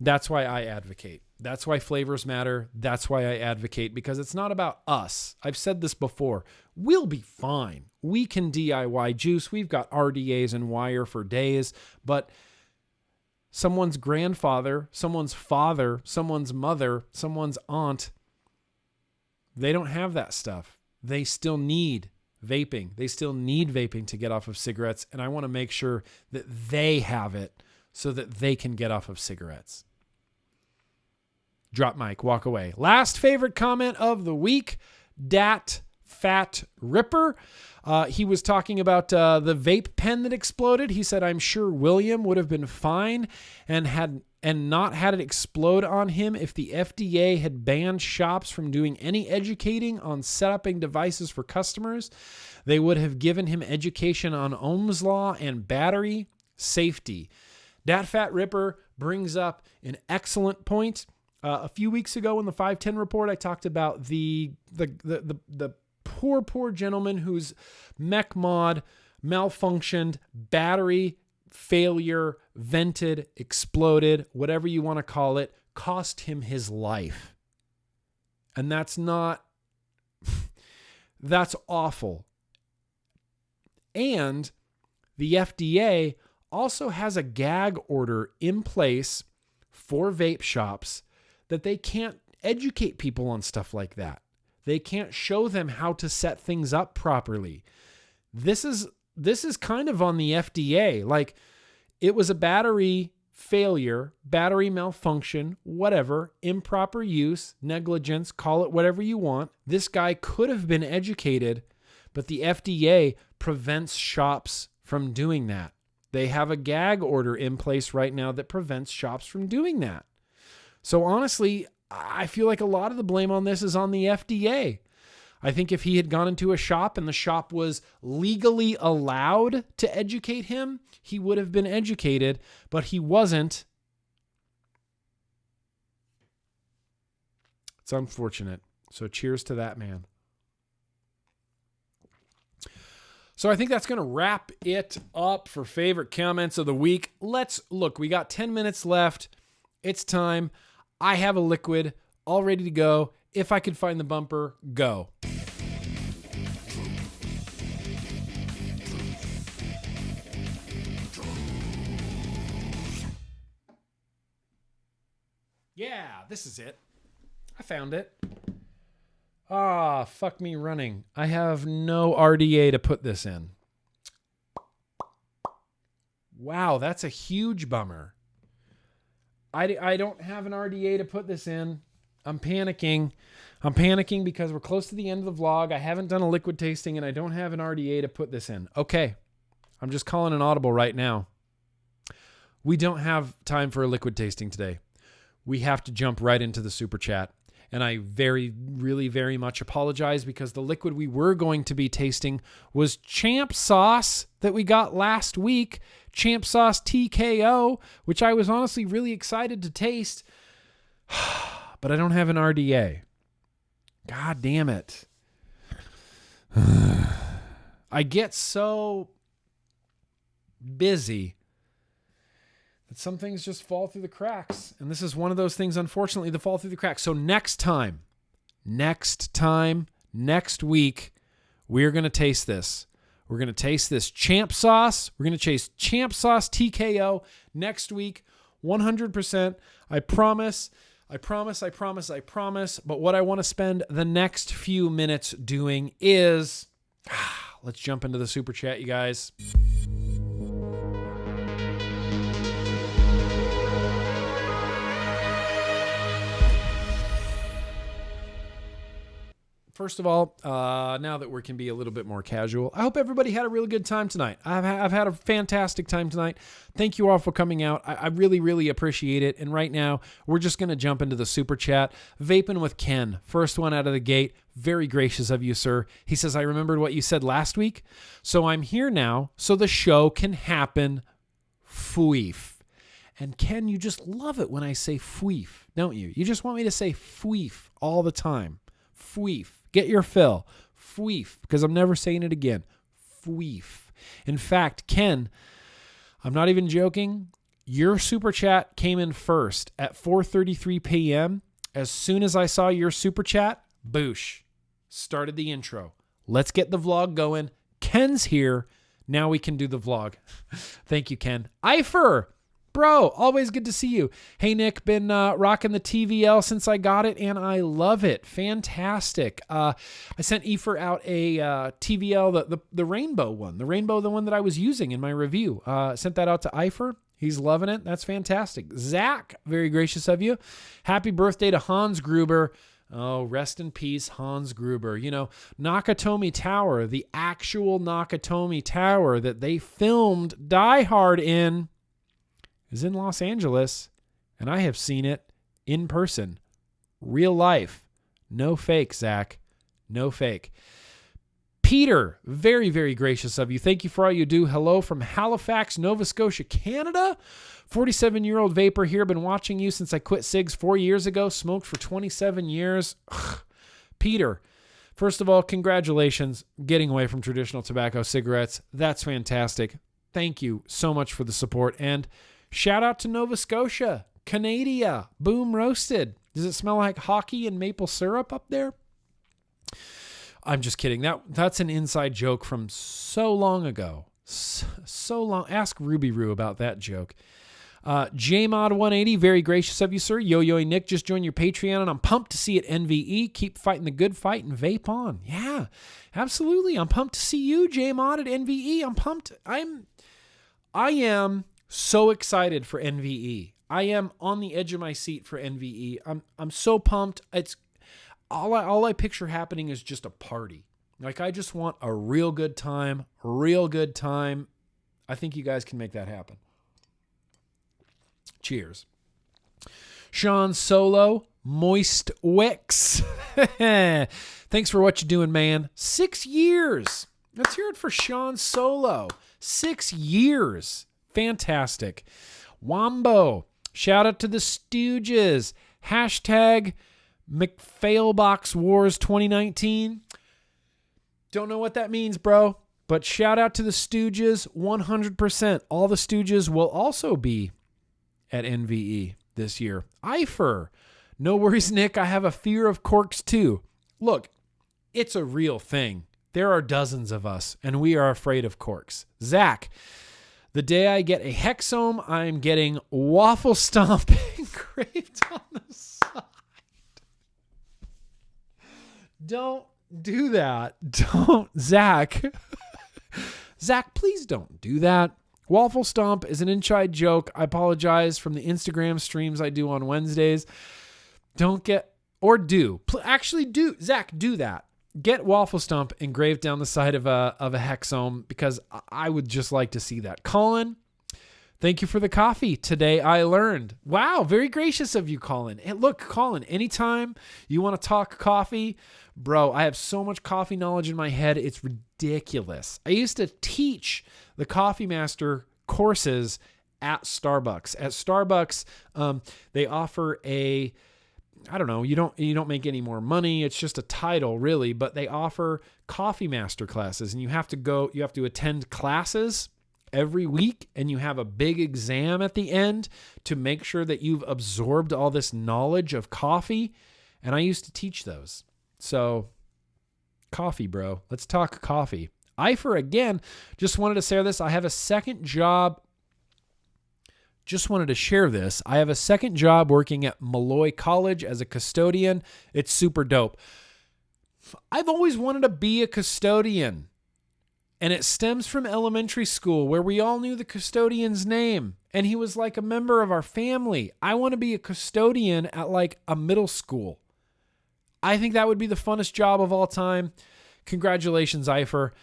That's why I advocate. That's why flavors matter. That's why I advocate, because it's not about us. I've said this before. We'll be fine. We can DIY juice. We've got RDAs and wire for days, but someone's grandfather, someone's father, someone's mother, someone's aunt, they don't have that stuff. They still need vaping. They still need vaping to get off of cigarettes, and I want to make sure that they have it so that they can get off of cigarettes. Drop mic, walk away. Last favorite comment of the week, Dat Fat Ripper. He was talking about the vape pen that exploded. He said, I'm sure William would have been fine and not had it explode on him if the FDA had banned shops from doing any educating on setting devices for customers. They would have given him education on Ohm's law and battery safety. Dat Fat Ripper brings up an excellent point. A few weeks ago in the 510 report, I talked about the poor gentleman whose mech mod malfunctioned, battery failure, vented, exploded, whatever you want to call it, cost him his life. And that's awful. And the FDA also has a gag order in place for vape shops that they can't educate people on stuff like that. They can't show them how to set things up properly. This is kind of on the FDA. Like, it was a battery failure, battery malfunction, whatever, improper use, negligence, call it whatever you want. This guy could have been educated, but the FDA prevents shops from doing that. They have a gag order in place right now that prevents shops from doing that. So honestly, I feel like a lot of the blame on this is on the FDA. I think if he had gone into a shop and the shop was legally allowed to educate him, he would have been educated, but he wasn't. It's unfortunate. So cheers to that man. So I think that's going to wrap it up for favorite comments of the week. Let's look. We got 10 minutes left. It's time. I have a liquid all ready to go. If I could find the bumper, go. Yeah, this is it. I found it. Ah, fuck me running. I have no RDA to put this in. Wow, that's a huge bummer. I don't have an RDA to put this in. I'm panicking. I'm panicking because we're close to the end of the vlog. I haven't done a liquid tasting and I don't have an RDA to put this in. Okay. I'm just calling an audible right now. We don't have time for a liquid tasting today. We have to jump right into the super chat. And I really very much apologize because the liquid we were going to be tasting was Champ Sauce that we got last week. Champ Sauce TKO, which I was honestly really excited to taste. But I don't have an RDA. God damn it. I get so busy that some things just fall through the cracks. And this is one of those things, unfortunately, that fall through the cracks. So next week, we're going to taste this. We're going to taste this Champ Sauce. We're going to taste Champ Sauce TKO next week. 100%. I promise. But what I want to spend the next few minutes doing is, let's jump into the super chat, you guys. First of all, now that we can be a little bit more casual, I hope everybody had a really good time tonight. I've had a fantastic time tonight. Thank you all for coming out. I really appreciate it. And right now, we're just going to jump into the super chat. Vaping with Ken, first one out of the gate. Very gracious of you, sir. He says, I remembered what you said last week, so I'm here now so the show can happen. Fweef. And Ken, you just love it when I say fweef, don't you? You just want me to say fweef all the time. Fweef. Get your fill. Fweef. Because I'm never saying it again. Fweef. In fact, Ken, I'm not even joking. Your super chat came in first at 4:33 p.m. As soon as I saw your super chat, BOOSH. Started the intro. Let's get the vlog going. Ken's here. Now we can do the vlog. Thank you, Ken. Eifer. Bro, always good to see you. Hey, Nick, been rocking the TVL since I got it, and I love it. Fantastic. I sent Eifer out a TVL, the rainbow one. The one that I was using in my review. Sent that out to Eifer. He's loving it. That's fantastic. Zach, very gracious of you. Happy birthday to Hans Gruber. Oh, rest in peace, Hans Gruber. You know, Nakatomi Tower, the actual Nakatomi Tower that they filmed Die Hard in, is in Los Angeles, and I have seen it in person. Real life. No fake, Zach. No fake. Peter, very, very gracious of you. Thank you for all you do. Hello from Halifax, Nova Scotia, Canada. 47-year-old vapor here. Been watching you since I quit cigs 4 years ago. Smoked for 27 years. Ugh. Peter, first of all, congratulations getting away from traditional tobacco cigarettes. That's fantastic. Thank you so much for the support. And shout out to Nova Scotia, Canada, boom roasted. Does it smell like hockey and maple syrup up there? I'm just kidding. That's an inside joke from so long ago. So long. Ask Ruby Roo about that joke. JMod180, very gracious of you, sir. Yo Nick, just joined your Patreon, and I'm pumped to see it NVE. Keep fighting the good fight and vape on. Yeah, absolutely. I'm pumped to see you, JMod at NVE. I'm pumped. I am so excited for NVE. I am on the edge of my seat for NVE. I'm so pumped. It's all I picture happening is just a party. Like, I just want a real good time. I think you guys can make that happen. Cheers. Sean Solo, Moist Wicks. Thanks for what you're doing, man. 6 years. Let's hear it for Sean Solo. 6 years. Fantastic. Wombo. Shout out to the Stooges. Hashtag McFailbox Wars 2019. Don't know what that means, bro. But shout out to the Stooges 100%. All the Stooges will also be at NVE this year. Eifer. No worries, Nick. I have a fear of corks too. Look, it's a real thing. There are dozens of us, and we are afraid of corks. Zach. The day I get a Hexome, I'm getting Waffle Stomp engraved on the side. Don't do that. Don't, Zach. Zach, please don't do that. Waffle Stomp is an inside joke. I apologize from the Instagram streams I do on Wednesdays. Don't get, or do. Actually do. Zach, do that. get Waffle Stump engraved down the side of a hexome, because I would just like to see that. Colin, thank you for the coffee. Today I learned. Wow, very gracious of you, Colin. And look, Colin, anytime you want to talk coffee, bro, I have so much coffee knowledge in my head. It's ridiculous. I used to teach the Coffee Master courses at Starbucks. At Starbucks, they offer I don't know, you don't make any more money. It's just a title, really, but they offer Coffee Master classes, and you have to attend classes every week, and you have a big exam at the end to make sure that you've absorbed all this knowledge of coffee. And I used to teach those. So coffee, bro. Let's talk coffee. Ifer, again, just wanted to share this. I have a second job. Just wanted to share this. I have a second job working at Malloy College as a custodian. It's super dope. I've always wanted to be a custodian. And it stems from elementary school, where we all knew the custodian's name, and he was like a member of our family. I want to be a custodian at like a middle school. I think that would be the funnest job of all time. Congratulations, Ifer.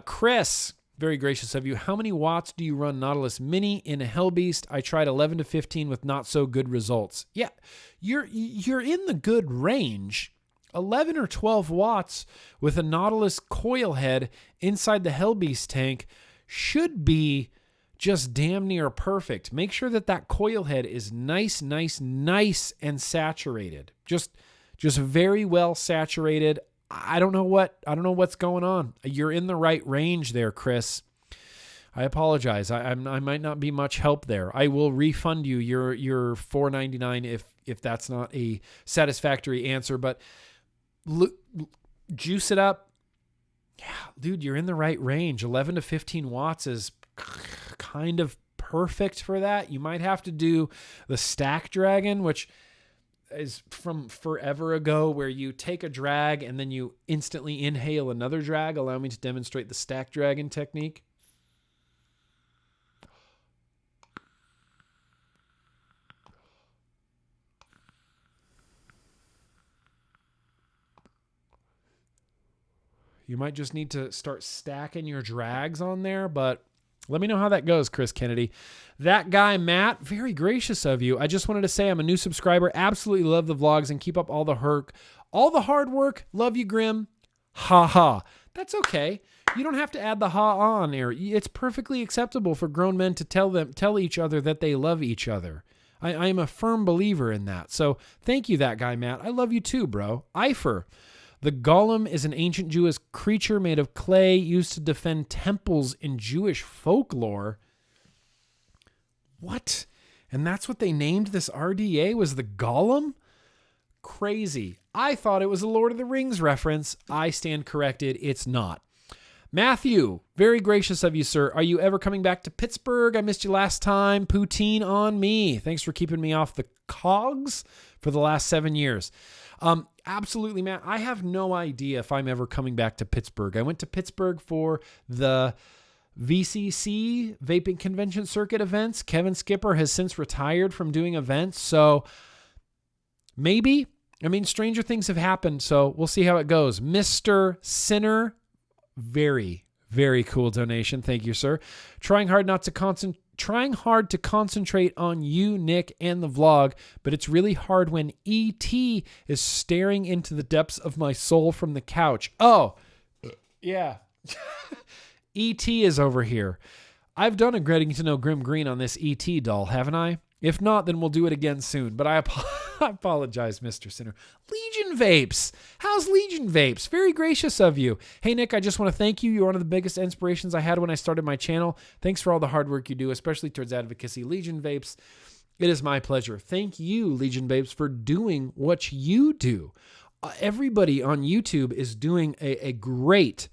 Chris, very gracious of you. How many watts do you run Nautilus Mini in a Hellbeast? I tried 11 to 15 with not so good results. Yeah, you're in the good range. 11 or 12 watts with a Nautilus coil head inside the Hellbeast tank should be just damn near perfect. Make sure that coil head is nice and saturated. Just very well saturated. I don't know what's going on. You're in the right range there, Chris. I apologize. I might not be much help there. I will refund you your $4.99 if that's not a satisfactory answer, but juice it up. Yeah, dude, you're in the right range. 11 to 15 watts is kind of perfect for that. You might have to do the Stack Dragon, which is from forever ago, where you take a drag and then you instantly inhale another drag. Allow me to demonstrate the Stack Dragon technique. You might just need to start stacking your drags on there, but let me know how that goes, Chris Kennedy. That guy, Matt, very gracious of you. I just wanted to say I'm a new subscriber. Absolutely love the vlogs and keep up all the hard work. Love you, Grimm. Ha ha. That's okay. You don't have to add the ha on there. It's perfectly acceptable for grown men to tell each other that they love each other. I am a firm believer in that. So thank you, that guy, Matt. I love you too, bro. Ifer. The golem is an ancient Jewish creature made of clay used to defend temples in Jewish folklore. What? And that's what they named this RDA, was the golem? Crazy. I thought it was a Lord of the Rings reference. I stand corrected. It's not. Matthew, very gracious of you, sir. Are you ever coming back to Pittsburgh? I missed you last time. Poutine on me. Thanks for keeping me off the cogs for the last 7 years. Absolutely, Matt. I have no idea if I'm ever coming back to Pittsburgh. I went to Pittsburgh for the VCC, Vaping Convention Circuit events. Kevin Skipper has since retired from doing events, so maybe. I mean, stranger things have happened, so we'll see how it goes. Mr. Sinner, very, very cool donation. Thank you, sir. Trying hard to concentrate on you, Nick, and the vlog, but it's really hard when ET is staring into the depths of my soul from the couch. Oh, yeah. ET is over here. I've done a Getting to Know Grimm Green on this ET doll, haven't I? If not, then we'll do it again soon. But I apologize, Mr. Sinner. Legion Vapes. How's Legion Vapes? Very gracious of you. Hey, Nick, I just want to thank you. You're one of the biggest inspirations I had when I started my channel. Thanks for all the hard work you do, especially towards advocacy. Legion Vapes, it is my pleasure. Thank you, Legion Vapes, for doing what you do. Everybody on YouTube is doing a great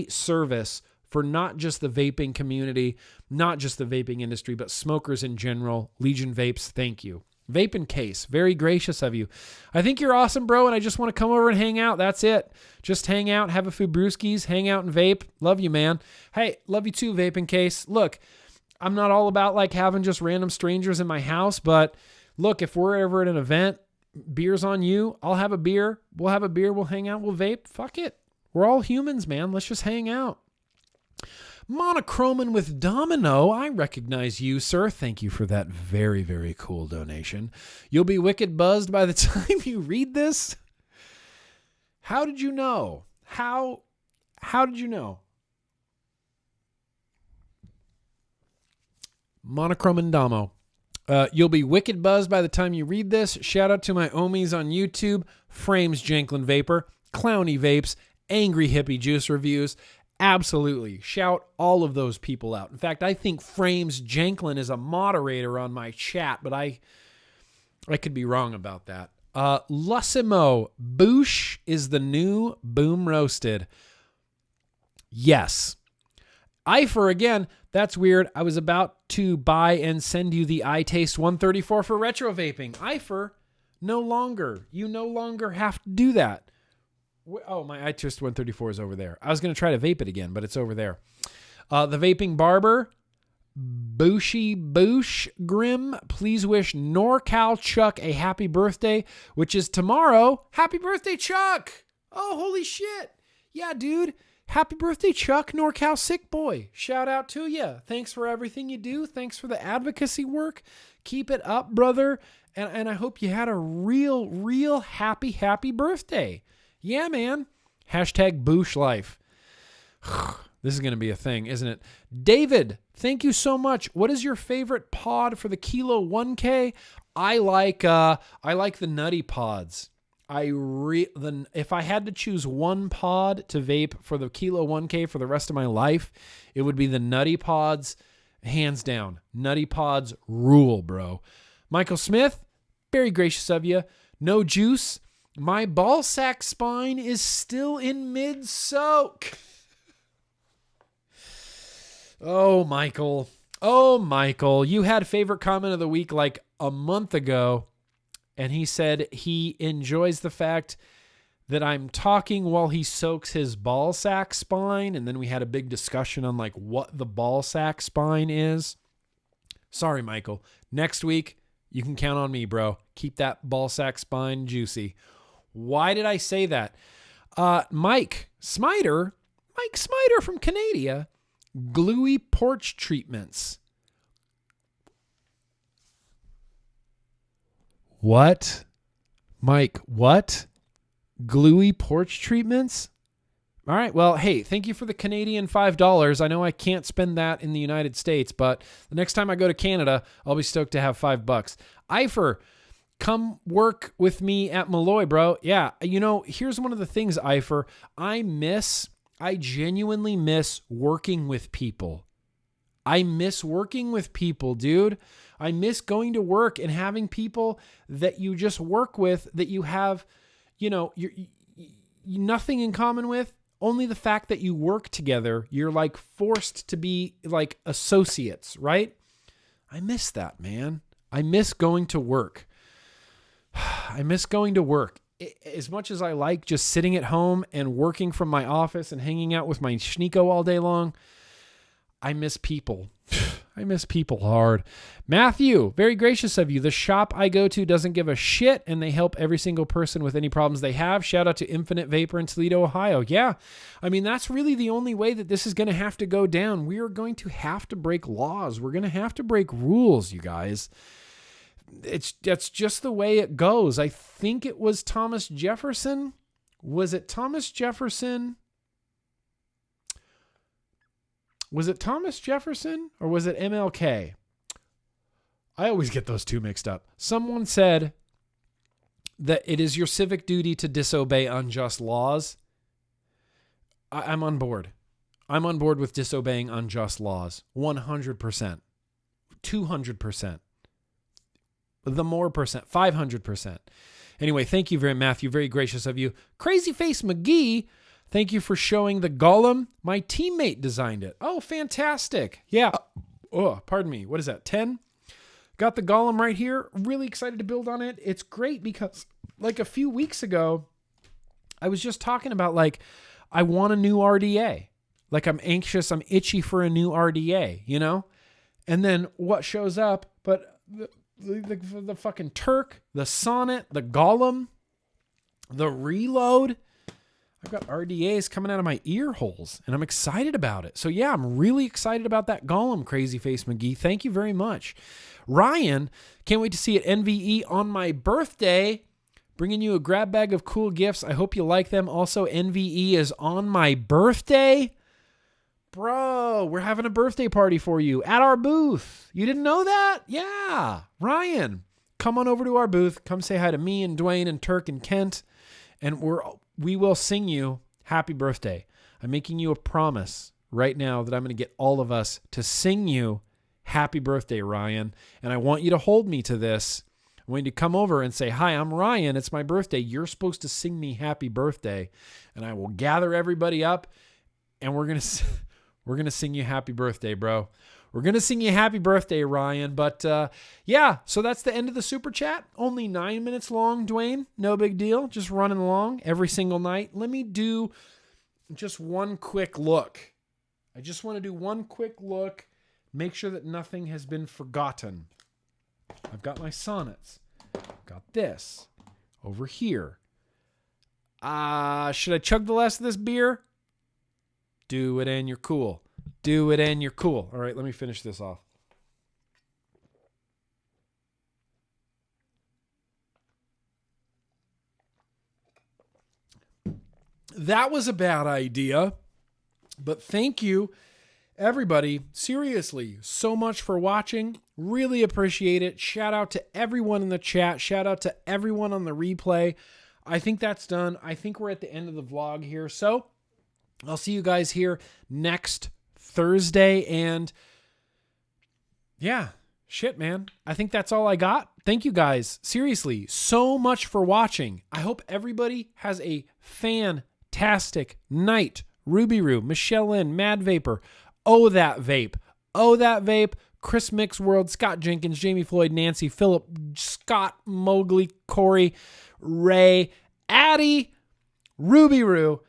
service for not just the vaping community, not just the vaping industry, but smokers in general. Legion Vapes, thank you. Vaping Case, very gracious of you. I think you're awesome, bro, and I just want to come over and hang out. That's it. Just hang out, have a few brewskis, hang out and vape. Love you, man. Hey, love you too, Vaping Case. Look, I'm not all about like having just random strangers in my house, but look, if we're ever at an event, Beer's on you. I'll have a beer. We'll have a beer. We'll hang out. We'll vape. Fuck it. We're all humans, man. Let's just hang out. Monochromin with Domino. I recognize you, sir. Thank you for that very, very cool donation. You'll be wicked buzzed by the time you read this. How did you know? How did you know? Monochromin Damo. You'll be wicked buzzed by the time you read this. Shout out to my homies on YouTube. Frames Janklin Vapor. Clowny Vapes. Angry Hippie Juice Reviews. Absolutely. Shout all of those people out. In fact, I think Frames Janklin is a moderator on my chat, but I could be wrong about that. Lussimo. BOOSH is the new Boom Roasted. Yes. Ifer again. That's weird. I was about to buy and send you the iTaste 134 for retro vaping. Ifer, no longer. You no longer have to do that. Oh, my iTaste 134 is over there. I was going to try to vape it again, but it's over there. The Vaping Barber, BOOSH Grimm, please wish NorCal Chuck a happy birthday, which is tomorrow. Happy birthday, Chuck! Oh, holy shit. Yeah, dude. Happy birthday, Chuck, NorCal Sick Boy. Shout out to you. Thanks for everything you do. Thanks for the advocacy work. Keep it up, brother. And I hope you had a real happy birthday. Yeah, man. Hashtag Boosh Life. This is going to be a thing, isn't it? David, thank you so much. What is your favorite pod for the Kilo 1K? I like the Nutty Pods. If I had to choose one pod to vape for the Kilo 1K for the rest of my life, it would be the Nutty Pods, hands down. Nutty Pods rule, bro. Michael Smith, very gracious of you. No juice. My ball sack spine is still in mid-soak. Oh, Michael. You had favorite comment of the week like a month ago, and he said he enjoys the fact that I'm talking while he soaks his ball sack spine, and then we had a big discussion on like what the ball sack spine is. Sorry, Michael. Next week, you can count on me, bro. Keep that ball sack spine juicy. Why did I say that? Mike Smiter from Canada, gluey porch treatments. What? Mike, what? Gluey porch treatments? All right, well, hey, thank you for the Canadian $5. I know I can't spend that in the United States, but the next time I go to Canada, I'll be stoked to have $5. Ifer, come work with me at Malloy, bro. Yeah, here's one of the things, Ifer. I genuinely miss working with people. I miss working with people, dude. I miss going to work and having people that you just work with that you have, you're nothing in common with. Only the fact that you work together. You're like forced to be like associates, right? I miss that, man. I miss going to work. I miss going to work. As much as I like just sitting at home and working from my office and hanging out with my schneeko all day long, I miss people. I miss people hard. Matthew, very gracious of you. The shop I go to doesn't give a shit, and they help every single person with any problems they have. Shout out to Infinite Vapor in Toledo, Ohio. Yeah, I mean, that's really the only way that this is going to have to go down. We are going to have to break laws. We're going to have to break rules, you guys. That's just the way it goes. I think it was Thomas Jefferson. Was it Thomas Jefferson? Was it Thomas Jefferson or was it MLK? I always get those two mixed up. Someone said that it is your civic duty to disobey unjust laws. I'm on board. I'm on board with disobeying unjust laws. 100%. 200%. The more percent. 500%. Anyway, thank you Matthew. Very gracious of you. Crazy Face McGee, thank you for showing the golem. My teammate designed it. Oh, fantastic. Yeah. Oh, pardon me. What is that? 10? Got the golem right here. Really excited to build on it. It's great because like a few weeks ago, I was just talking about like, I want a new RDA. Like I'm anxious. I'm itchy for a new RDA, And then what shows up? But the fucking Terk, the Sonnet, the Golem, the Reload. I've got RDAs coming out of my ear holes, and I'm excited about it. So yeah, I'm really excited about that Golem, Crazy Face McGee. Thank you very much. Ryan, can't wait to see you at NVE on my birthday. Bringing you a grab bag of cool gifts. I hope you like them. Also, NVE is on my birthday. Bro, we're having a birthday party for you at our booth. You didn't know that? Yeah. Ryan, come on over to our booth. Come say hi to me and Dwayne and Terk and Kent. And we will sing you happy birthday. I'm making you a promise right now that I'm going to get all of us to sing you happy birthday, Ryan. And I want you to hold me to this. I want you to come over and say, hi, I'm Ryan. It's my birthday. You're supposed to sing me happy birthday. And I will gather everybody up and we're going to sing you happy birthday, bro. We're going to sing you happy birthday, Ryan. But yeah, so that's the end of the Super Chat. Only 9 minutes long, Dwayne. No big deal. Just running along every single night. Let me do just one quick look. I just want to do one quick look. Make sure that nothing has been forgotten. I've got my sonnets. Got this over here. Should I chug the rest of this beer? Do it and you're cool. Do it and you're cool. All right, let me finish this off. That was a bad idea, but thank you, everybody. Seriously, so much for watching. Really appreciate it. Shout out to everyone in the chat. Shout out to everyone on the replay. I think that's done. I think we're at the end of the vlog here. So I'll see you guys here next Thursday. And yeah, shit, man. I think that's all I got. Thank you guys. Seriously, so much for watching. I hope everybody has a fantastic night. Ruby Roo, Michelle Lynn, Mad Vapor, Oh That Vape, Oh That Vape, Chris Mix World, Scott Jenkins, Jamie Floyd, Nancy, Phillip, Scott, Mowgli, Corey, Ray, Addie, Ruby Roo,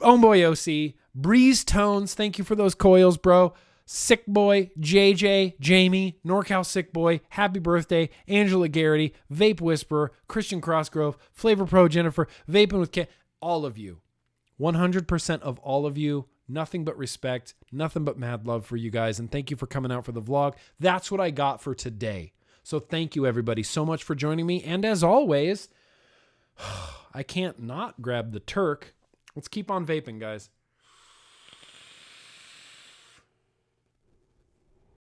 Homeboy OC, Breeze Tones, thank you for those coils, bro. Sick Boy, JJ, Jamie, NorCal Sick Boy, happy birthday, Angela Garrity, Vape Whisperer, Christian Crossgrove, Flavor Pro Jennifer, Vaping with Ken, all of you. 100% of all of you. Nothing but respect, nothing but mad love for you guys. And thank you for coming out for the vlog. That's what I got for today. So thank you everybody so much for joining me. And as always, I can't not grab the Terk. Let's keep on vaping, guys.